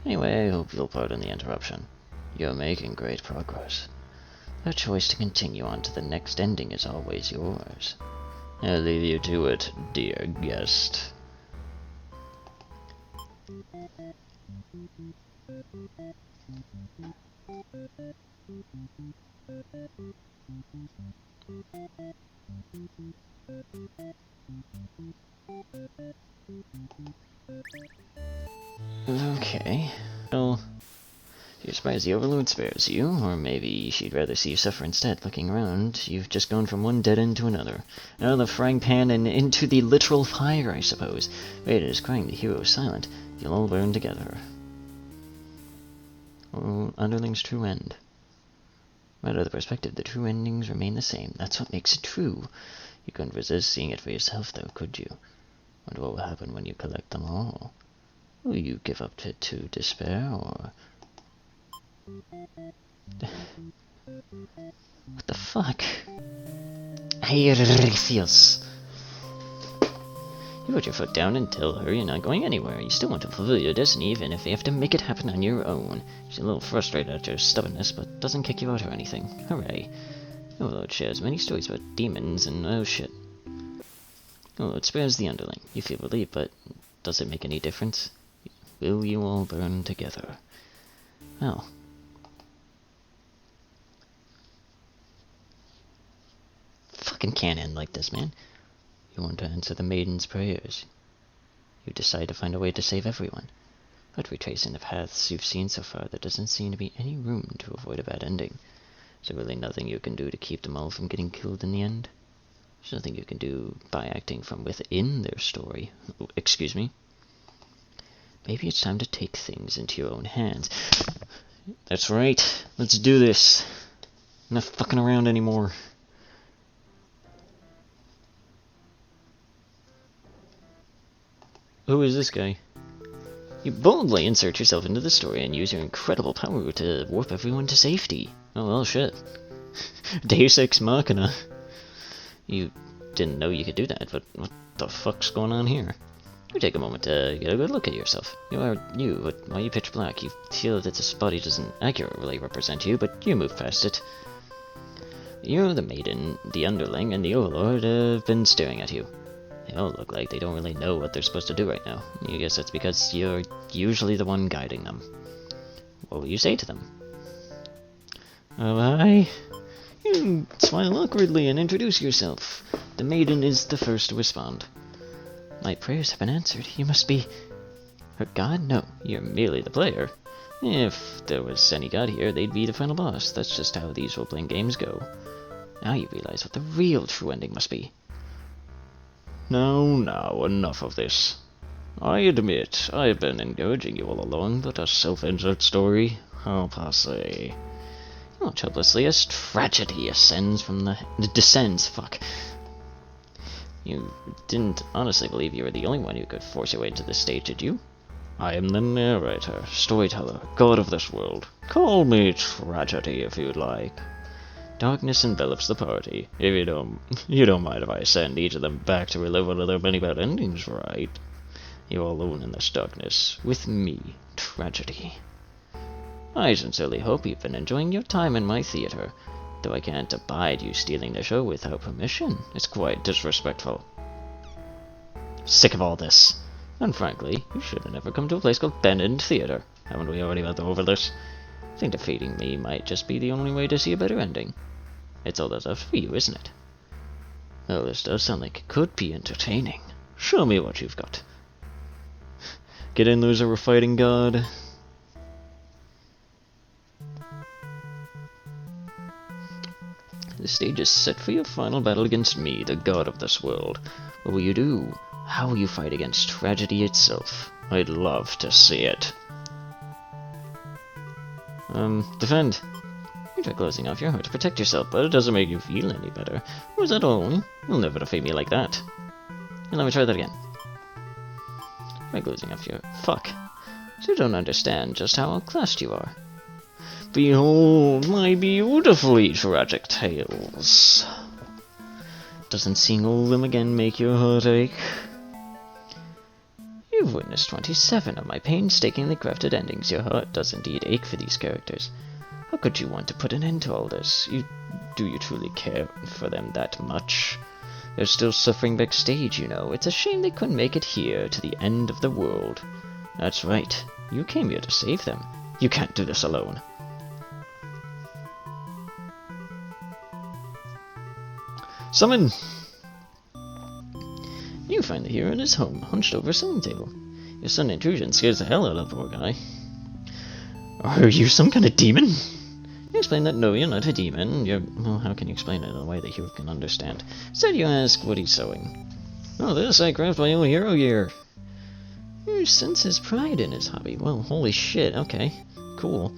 Anyway, I hope you'll pardon the interruption. You're making great progress. The choice to continue on to the next ending is always yours. I'll leave you to it, dear guest. Okay. Well, you're surprised the Overlord spares you, or maybe she'd rather see you suffer instead. Looking around, you've just gone from one dead end to another. Out of the frying pan and into the literal fire, I suppose. Raiden is crying, the hero is silent. You'll all burn together. Oh, Underling's true end. Right out of the perspective, the true endings remain the same. That's what makes it true. You couldn't resist seeing it for yourself, though, could you? Wonder what will happen when you collect them all. Will you give up to despair, or... What the fuck? Aericius. You put your foot down and tell her you're not going anywhere. You still want to fulfill your destiny, even if you have to make it happen on your own. She's a little frustrated at your stubbornness, but doesn't kick you out or anything. Hooray. Overlord shares many stories about demons and oh shit. Overlord spares the underling. You feel relieved, but does it make any difference? Will you all burn together? Well. Fucking can't end like this, man. You want to answer the maiden's prayers. You decide to find a way to save everyone. But retracing the paths you've seen so far, there doesn't seem to be any room to avoid a bad ending. Is there really nothing you can do to keep them all from getting killed in the end? There's nothing you can do by acting from within their story. Oh, excuse me? Maybe it's time to take things into your own hands. That's right. Let's do this. I'm not fucking around anymore. Who is this guy? You boldly insert yourself into the story and use your incredible power to warp everyone to safety. Oh well, shit. Deus Ex Machina. You didn't know you could do that, but what the fuck's going on here? You take a moment to get a good look at yourself. You are you, but while you pitch black, you feel that this body doesn't accurately represent you, but you move past it. You, the maiden, the underling, and the overlord have been staring at you. They all look like they don't really know what they're supposed to do right now. I guess that's because you're usually the one guiding them. What will you say to them? Oh, hi. You smile awkwardly and introduce yourself. The maiden is the first to respond. My prayers have been answered. You must be... her god? No, you're merely the player. If there was any god here, they'd be the final boss. That's just how these role-playing games go. Now you realize what the real true ending must be. Now, enough of this. I admit, I've been encouraging you all along, but a self-insert story? How passe. Watch helplessly as tragedy descends, fuck. You didn't honestly believe you were the only one who could force your way into this stage, did you? I am the narrator, storyteller, god of this world. Call me tragedy if you'd like. Darkness envelops the party. If you don't mind if I send each of them back to relive one of their many bad endings, right? You're alone in this darkness, with me, tragedy. I sincerely hope you've been enjoying your time in my theater, though I can't abide you stealing the show without permission. It's quite disrespectful. Sick of all this. And frankly, you should have never come to a place called Bennett Theater. Haven't we already been over this? I think defeating me might just be the only way to see a better ending. It's all that's up for you, isn't it? Well, this does sound like it could be entertaining. Show me what you've got. Get in, loser, we're fighting God. The stage is set for your final battle against me, the god of this world. What will you do? How will you fight against tragedy itself? I'd love to see it. Defend. You try closing off your heart to protect yourself, but it doesn't make you feel any better. Was that all? You'll never defeat me like that. And let me try that again. By closing off your... Fuck. So you don't understand just how outclassed you are. Behold my beautifully tragic tales. Doesn't seeing all of them again make your heart ache? You've witnessed 27 of my painstakingly crafted endings. Your heart does indeed ache for these characters. How could you want to put an end to all this? Do you truly care for them that much? They're still suffering backstage, you know. It's a shame they couldn't make it here to the end of the world. That's right. You came here to save them. You can't do this alone. Summon! You find the hero in his home, hunched over a sewing table. Your sudden intrusion scares the hell out of the poor guy. Are you some kind of demon? You explain that no, you're not a demon. Well, how can you explain it in a way the hero can understand? Instead, you ask what he's sewing. Oh, this I craft my own hero gear. You sense his pride in his hobby. Well, holy shit, okay. Cool.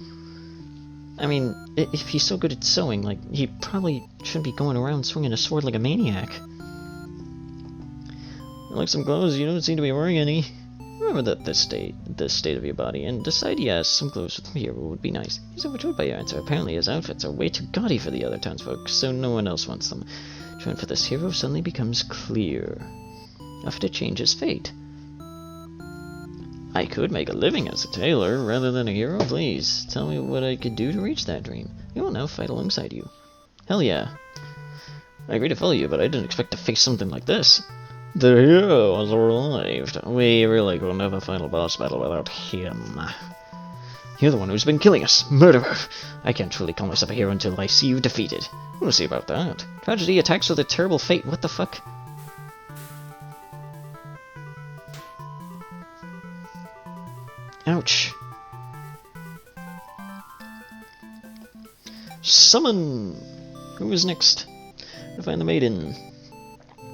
I mean, if he's so good at sewing, like, he probably shouldn't be going around swinging a sword like a maniac. Like some clothes, you don't seem to be wearing any. Remember the state of your body, and decide yes, some clothes with the hero would be nice. He's overjoyed by your answer. Apparently his outfits are way too gaudy for the other townsfolk, so no one else wants them. Trend for this hero suddenly becomes clear. Offer to change his fate. I could make a living as a tailor, rather than a hero, please. Tell me what I could do to reach that dream. I will now fight alongside you. Hell yeah. I agree to follow you, but I didn't expect to face something like this. The hero has arrived. We really couldn't have a final boss battle without him. You're the one who's been killing us. Murderer! I can't truly call myself a hero until I see you defeated. We'll see about that. Tragedy attacks with a terrible fate. What the fuck? Ouch. Summon! Who is next? To find the maiden.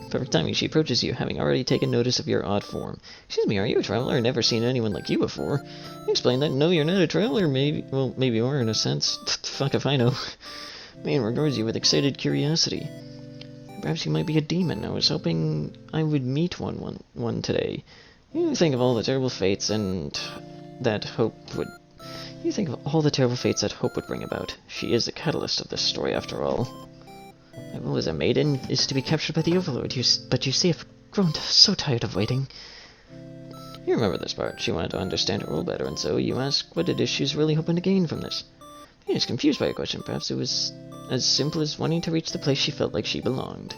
Perfect timing, she approaches you, having already taken notice of your odd form. Excuse me, are you a traveler? I've never seen anyone like you before. You explain that. No, you're not a traveler. Maybe you are in a sense. Fuck if I know. Man regards you with excited curiosity. Perhaps you might be a demon. I was hoping I would meet one today. You think of all the terrible fates that hope would bring about. She is the catalyst of this story, after all. My role as a maiden is to be captured by the Overlord, but you see, I've grown so tired of waiting. You remember this part. She wanted to understand her role better, and so you ask what it is she's really hoping to gain from this. She is confused by your question. Perhaps it was as simple as wanting to reach the place she felt like she belonged.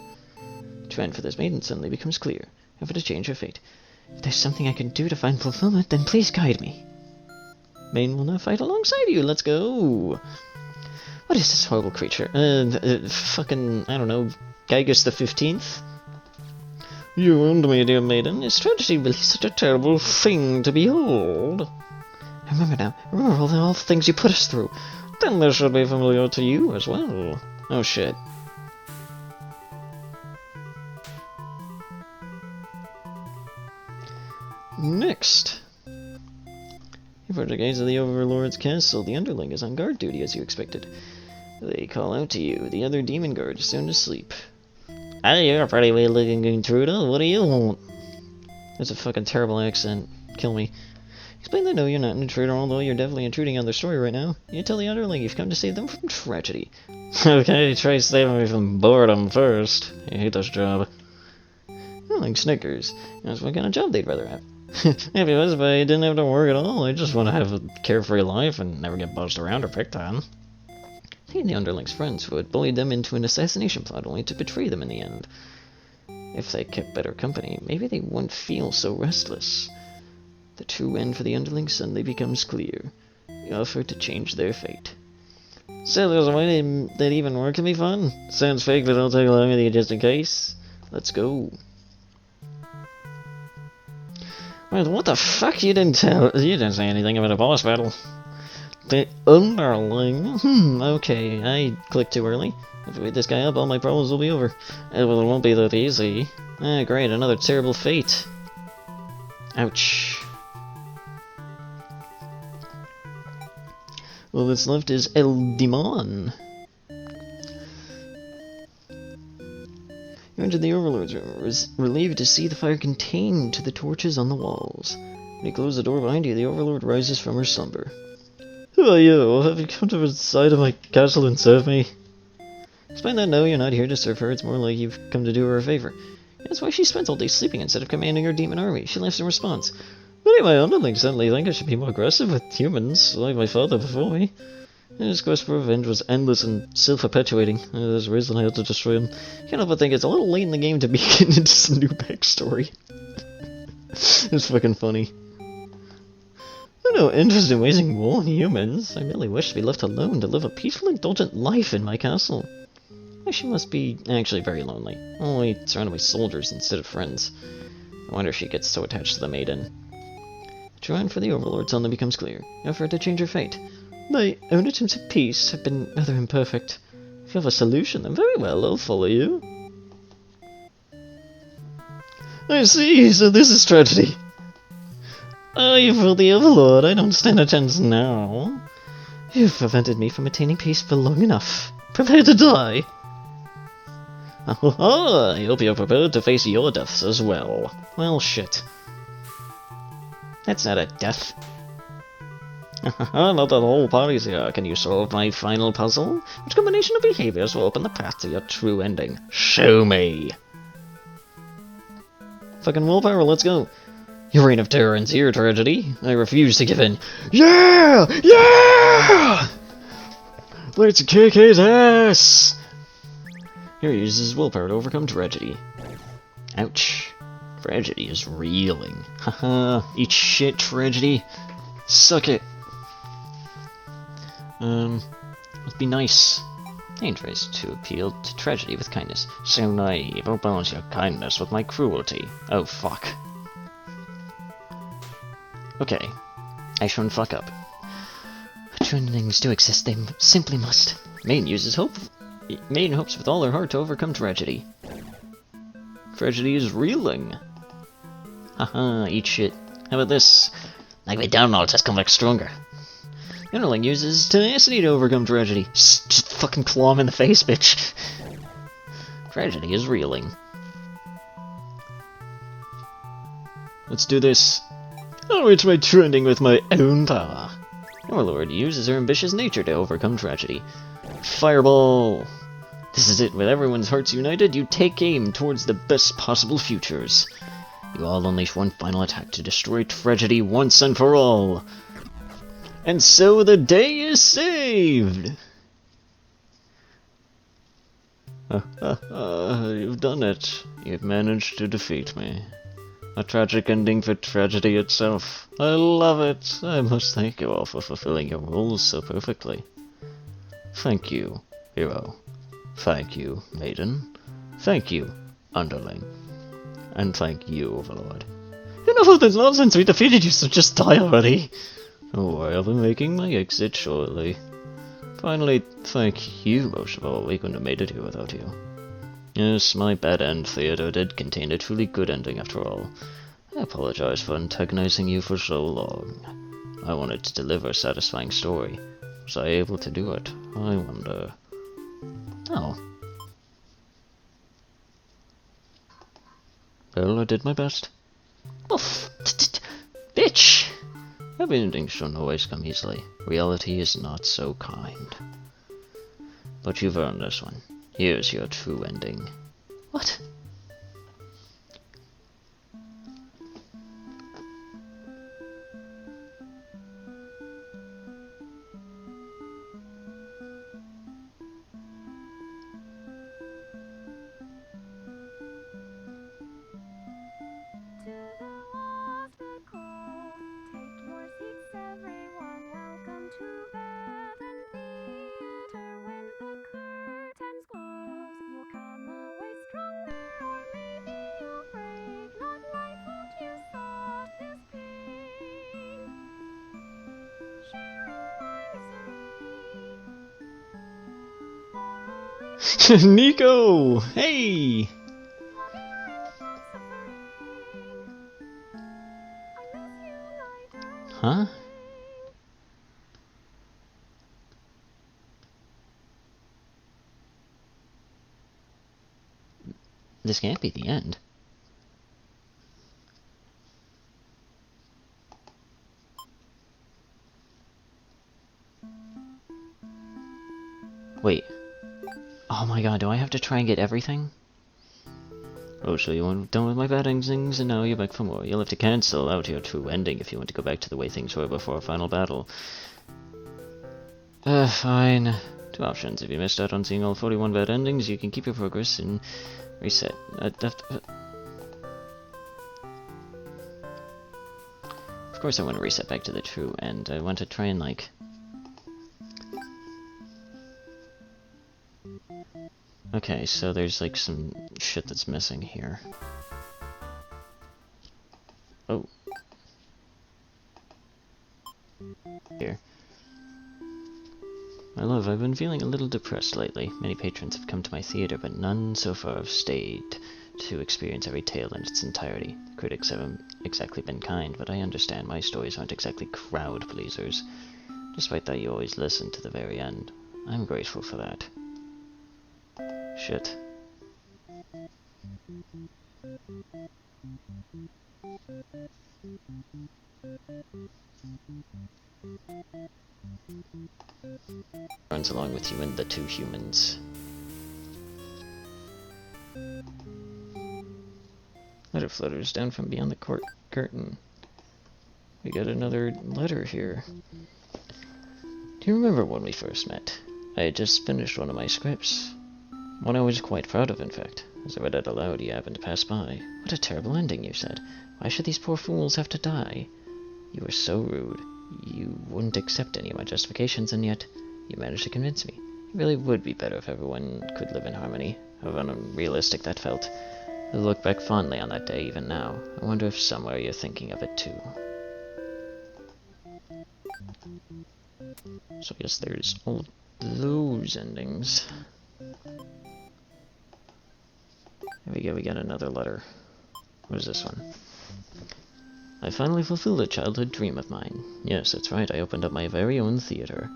The trend for this maiden suddenly becomes clear. Effort to change her fate. If there's something I can do to find fulfillment, then please guide me. Maiden will now fight alongside you. Let's go! What is this horrible creature? Fucking, I don't know, Gygus the 15th? You wound me, dear maiden. Is tragedy really such a terrible thing to behold? I remember now. I remember all the things you put us through. Then this should be familiar to you as well. Oh shit. next? Before the gates of the Overlord's castle, the underling is on guard duty as you expected. They call out to you. The other demon guard is sound asleep. Hey, you're a pretty weird-looking intruder. What do you want? That's a fucking terrible accent. Kill me. Explain that no, you're not an intruder, although you're definitely intruding on their story right now. You tell the underling you've come to save them from tragedy. Okay, try saving me from boredom first. I hate this job. Like Snickers. That's what kind of job they'd rather have. If it was, if I didn't have to work at all, I just want to have a carefree life and never get buzzed around or picked on. He and the underling's friends who had bullied them into an assassination plot only to betray them in the end. If they kept better company, maybe they wouldn't feel so restless. The true end for the underling suddenly becomes clear. You offer to change their fate. So there's a way that even work can be fun? Sounds fake, but I'll take along with you just in case. Let's go. Wait, what the fuck? You didn't say anything about a boss battle. The underling? Okay, I clicked too early. If I beat this guy up, all my problems will be over. Well, it won't be that easy. Ah, great, another terrible fate. Ouch. All that's left is El Demon. You entered the Overlord's room, was relieved to see the fire contained to the torches on the walls. When you close the door behind you, the Overlord rises from her slumber. Who are you? Have you come to the side of my castle and serve me? Explain that no, you're not here to serve her, it's more like you've come to do her a favor. That's why she spends all day sleeping instead of commanding her demon army. She laughs in response. Many of my underlings suddenly think I should be more aggressive with humans, like my father before me. His quest for revenge was endless and self-perpetuating. There's a reason I had to destroy him. Can't help but think it's a little late in the game to be getting into some new backstory. It's fucking funny. I have no interest in waging war on humans. I merely wish to be left alone to live a peaceful, indulgent life in my castle. She must be actually very lonely, only surrounded by soldiers instead of friends. I wonder if she gets so attached to the maiden. The true end for the Overlord suddenly becomes clear. You offer to change her fate. My own attempts at peace have been rather imperfect. If you have a solution, then very well, I'll follow you. I see, so this is tragedy. Oh, you fooled the Overlord, I don't stand a chance now. You've prevented me from attaining peace for long enough. Prepare to die. Oh, I hope you're prepared to face your deaths as well. Well, shit. That's not a death. Not that whole party's here. Can you solve my final puzzle? Which combination of behaviors will open the path to your true ending? Show me! Fucking willpower, let's go. Your reign of terror ends here, tragedy. I refuse to give in. Yeah! Yeah! Let's kick his ass! Here he uses willpower to overcome tragedy. Ouch. Tragedy is reeling. Haha, eat shit, tragedy. Suck it. Let's be nice. He tries to appeal to tragedy with kindness. So naive, I'll balance your kindness with my cruelty. Oh fuck. Okay, I shouldn't fuck up. True things do exist, they simply must. Maiden uses hope. Maiden hopes with all her heart to overcome tragedy. Tragedy is reeling. Haha, eat shit. How about this? Knock me down, I'll just come back stronger. The underling uses tenacity to overcome tragedy. Just fucking claw him in the face, bitch. Tragedy is reeling. Let's do this. I'll reach my true ending with my own power. Overlord uses her ambitious nature to overcome tragedy. Fireball! This is it, with everyone's hearts united, you take aim towards the best possible futures. You all unleash one final attack to destroy tragedy once and for all. And so the day is saved! You've done it. You've managed to defeat me. A tragic ending for tragedy itself. I love it. I must thank you all for fulfilling your roles so perfectly. Thank you, hero. Thank you, maiden. Thank you, underling. And thank you, Overlord. Enough of this nonsense, we defeated you, so just die already. Don't worry, I'll be making my exit shortly. Finally, thank you most of all. We couldn't have made it here without you. Yes, my bad end theater did contain a truly good ending after all. I apologize for antagonizing you for so long. I wanted to deliver a satisfying story. Was I able to do it? I wonder. Oh. Well, I did my best. Oof! Bitch! Happy endings don't always come easily. Reality is not so kind. But you've earned this one. Here's your true ending. What? Nico! Hey! Huh? This can't be the end. Wait. Oh my god, do I have to try and get everything? Oh, so you weren't done with my bad endings and now you're back for more. You'll have to cancel out your true ending if you want to go back to the way things were before our final battle. Fine. Two options. If you missed out on seeing all 41 bad endings, you can keep your progress and reset. Of course I want to reset back to the true end. I want to try and, like... Okay, so there's, like, some shit that's missing here. Oh. Here. My love, I've been feeling a little depressed lately. Many patrons have come to my theater, but none so far have stayed to experience every tale in its entirety. The critics haven't exactly been kind, but I understand my stories aren't exactly crowd pleasers. Despite that, you always listen to the very end. I'm grateful for that. Shit. Runs along with you and the two humans. Letter flutters down from beyond the court curtain. We got another letter here. Do you remember when we first met? I had just finished one of my scripts. One I was quite proud of, in fact. As I read it aloud, you happened to pass by. What a terrible ending, you said. Why should these poor fools have to die? You were so rude. You wouldn't accept any of my justifications, and yet you managed to convince me. It really would be better if everyone could live in harmony. How unrealistic that felt. I look back fondly on that day, even now. I wonder if somewhere you're thinking of it, too. So I guess there's all of those endings. There we go, we got another letter. What is this one? I finally fulfilled a childhood dream of mine. Yes, that's right, I opened up my very own theater.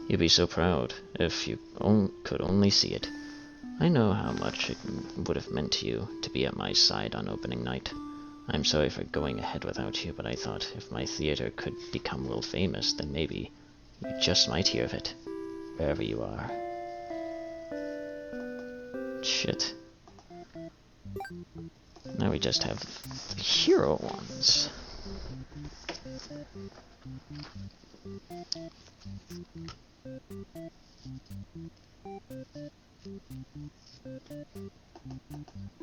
You'd be so proud if you could only see it. I know how much it would have meant to you to be at my side on opening night. I'm sorry for going ahead without you, but I thought if my theater could become world famous, then maybe you just might hear of it, wherever you are. Shit. Now we just have hero ones.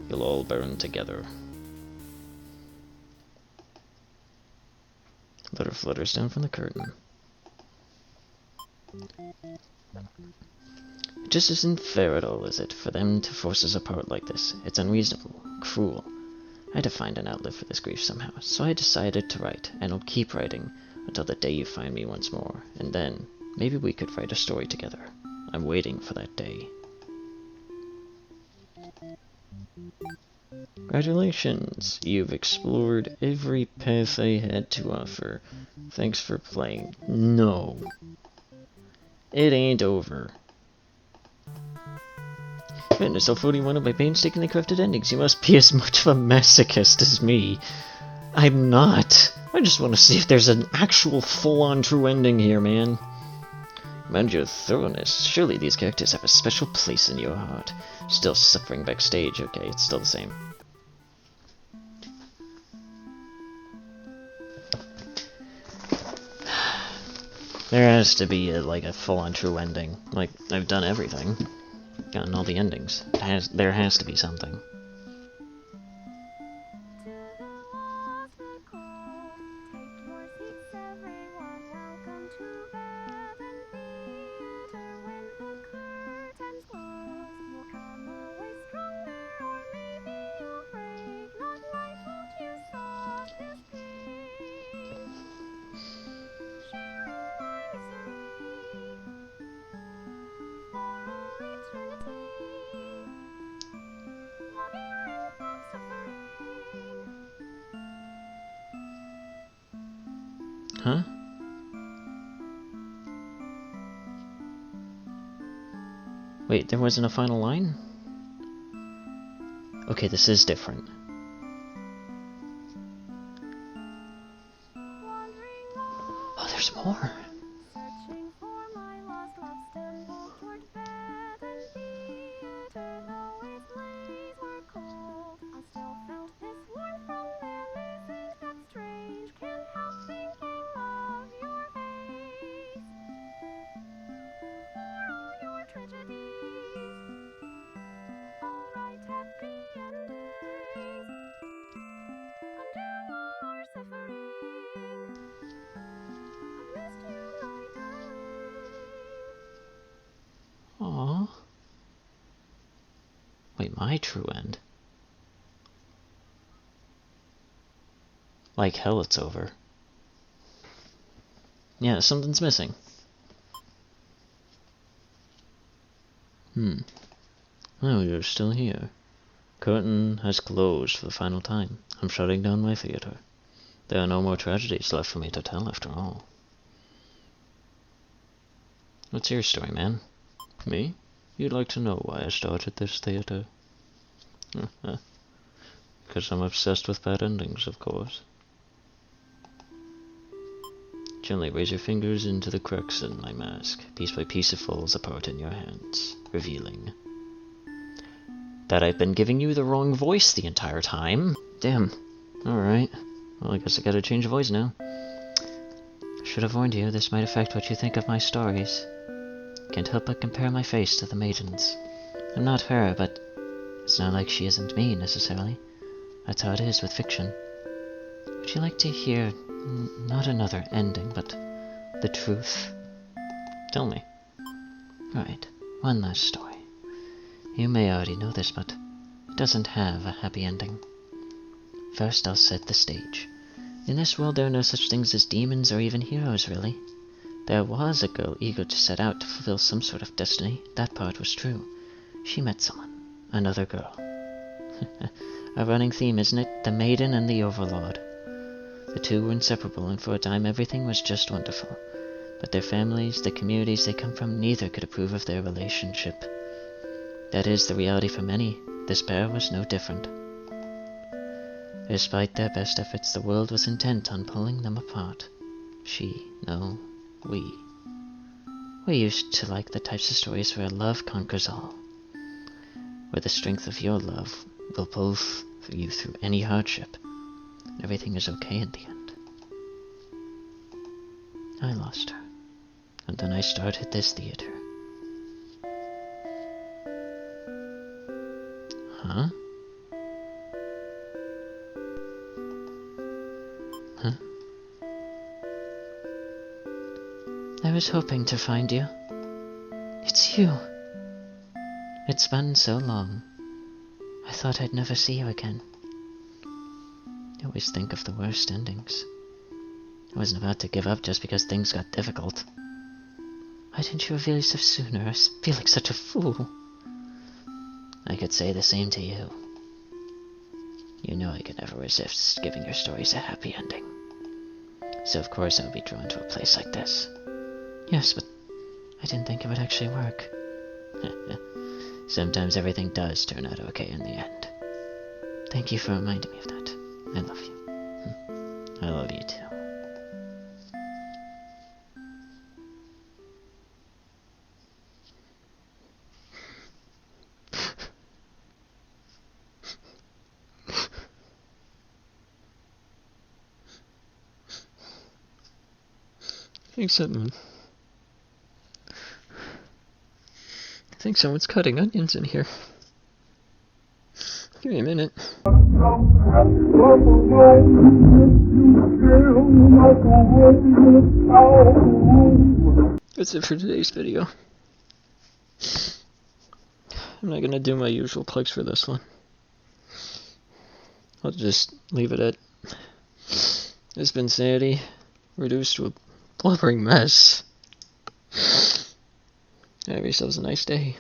You'll all burn together. Letter flutters down from the curtain. It just isn't fair at all, is it, for them to force us apart like this? It's unreasonable, cruel. I had to find an outlet for this grief somehow, so I decided to write, and I'll keep writing until the day you find me once more, and then maybe we could write a story together. I'm waiting for that day. Congratulations, you've explored every path I had to offer. Thanks for playing. No. It ain't over. You found yourself 41 by painstakingly crafted endings. You must be as much of a masochist as me. I'm not. I just want to see if there's an actual full-on true ending here, man. Mind your thoroughness. Surely these characters have a special place in your heart. Still suffering backstage. Okay, it's still the same. There has to be like a full-on true ending. Like, I've done everything. Gotten all the endings. There has to be something. Huh? Wait, there wasn't a final line? Okay, this is different. Oh, there's more. Aww. Wait, my true end? Like hell it's over. Yeah, something's missing. Oh, you're still here. Curtain has closed for the final time. I'm shutting down my theater. There are no more tragedies left for me to tell after all. What's your story, man? Me? You'd like to know why I started this theater? Because I'm obsessed with bad endings, of course. Gently raise your fingers into the cracks in my mask. Piece by piece it falls apart in your hands, revealing that I've been giving you the wrong voice the entire time. Damn. Alright. Well, I guess I gotta change the voice now. I should have warned you, this might affect what you think of my stories. Can't help but compare my face to the maiden's. I'm not her, but it's not like she isn't me, necessarily. That's how it is with fiction. Would you like to hear, not another ending, but the truth? Tell me. Right, one last story. You may already know this, but it doesn't have a happy ending. First, I'll set the stage. In this world, there are no such things as demons or even heroes, really. There was a girl eager to set out to fulfill some sort of destiny. That part was true. She met someone. Another girl. A running theme, isn't it? The maiden and the overlord. The two were inseparable, and for a time everything was just wonderful. But their families, the communities they come from, neither could approve of their relationship. That is the reality for many. This pair was no different. Despite their best efforts, the world was intent on pulling them apart. We. We used to like the types of stories where love conquers all. Where the strength of your love will pull you through any hardship. And everything is okay in the end. I lost her. And then I started this theater. Huh? Huh? I was hoping to find you. It's you. It's been so long. I thought I'd never see you again. I always think of the worst endings. I wasn't about to give up just because things got difficult. Why didn't you reveal yourself sooner? I feel like such a fool. I could say the same to you. You know I can never resist giving your stories a happy ending. So of course I would be drawn to a place like this. Yes, but I didn't think it would actually work. Sometimes everything does turn out okay in the end. Thank you for reminding me of that. I love you. I love you too. I think someone's cutting onions in here. Give me a minute. That's it for today's video. I'm not gonna do my usual plugs for this one. I'll just leave it at it's been Sanity, reduced to a blubbering mess. Have yourselves a nice day.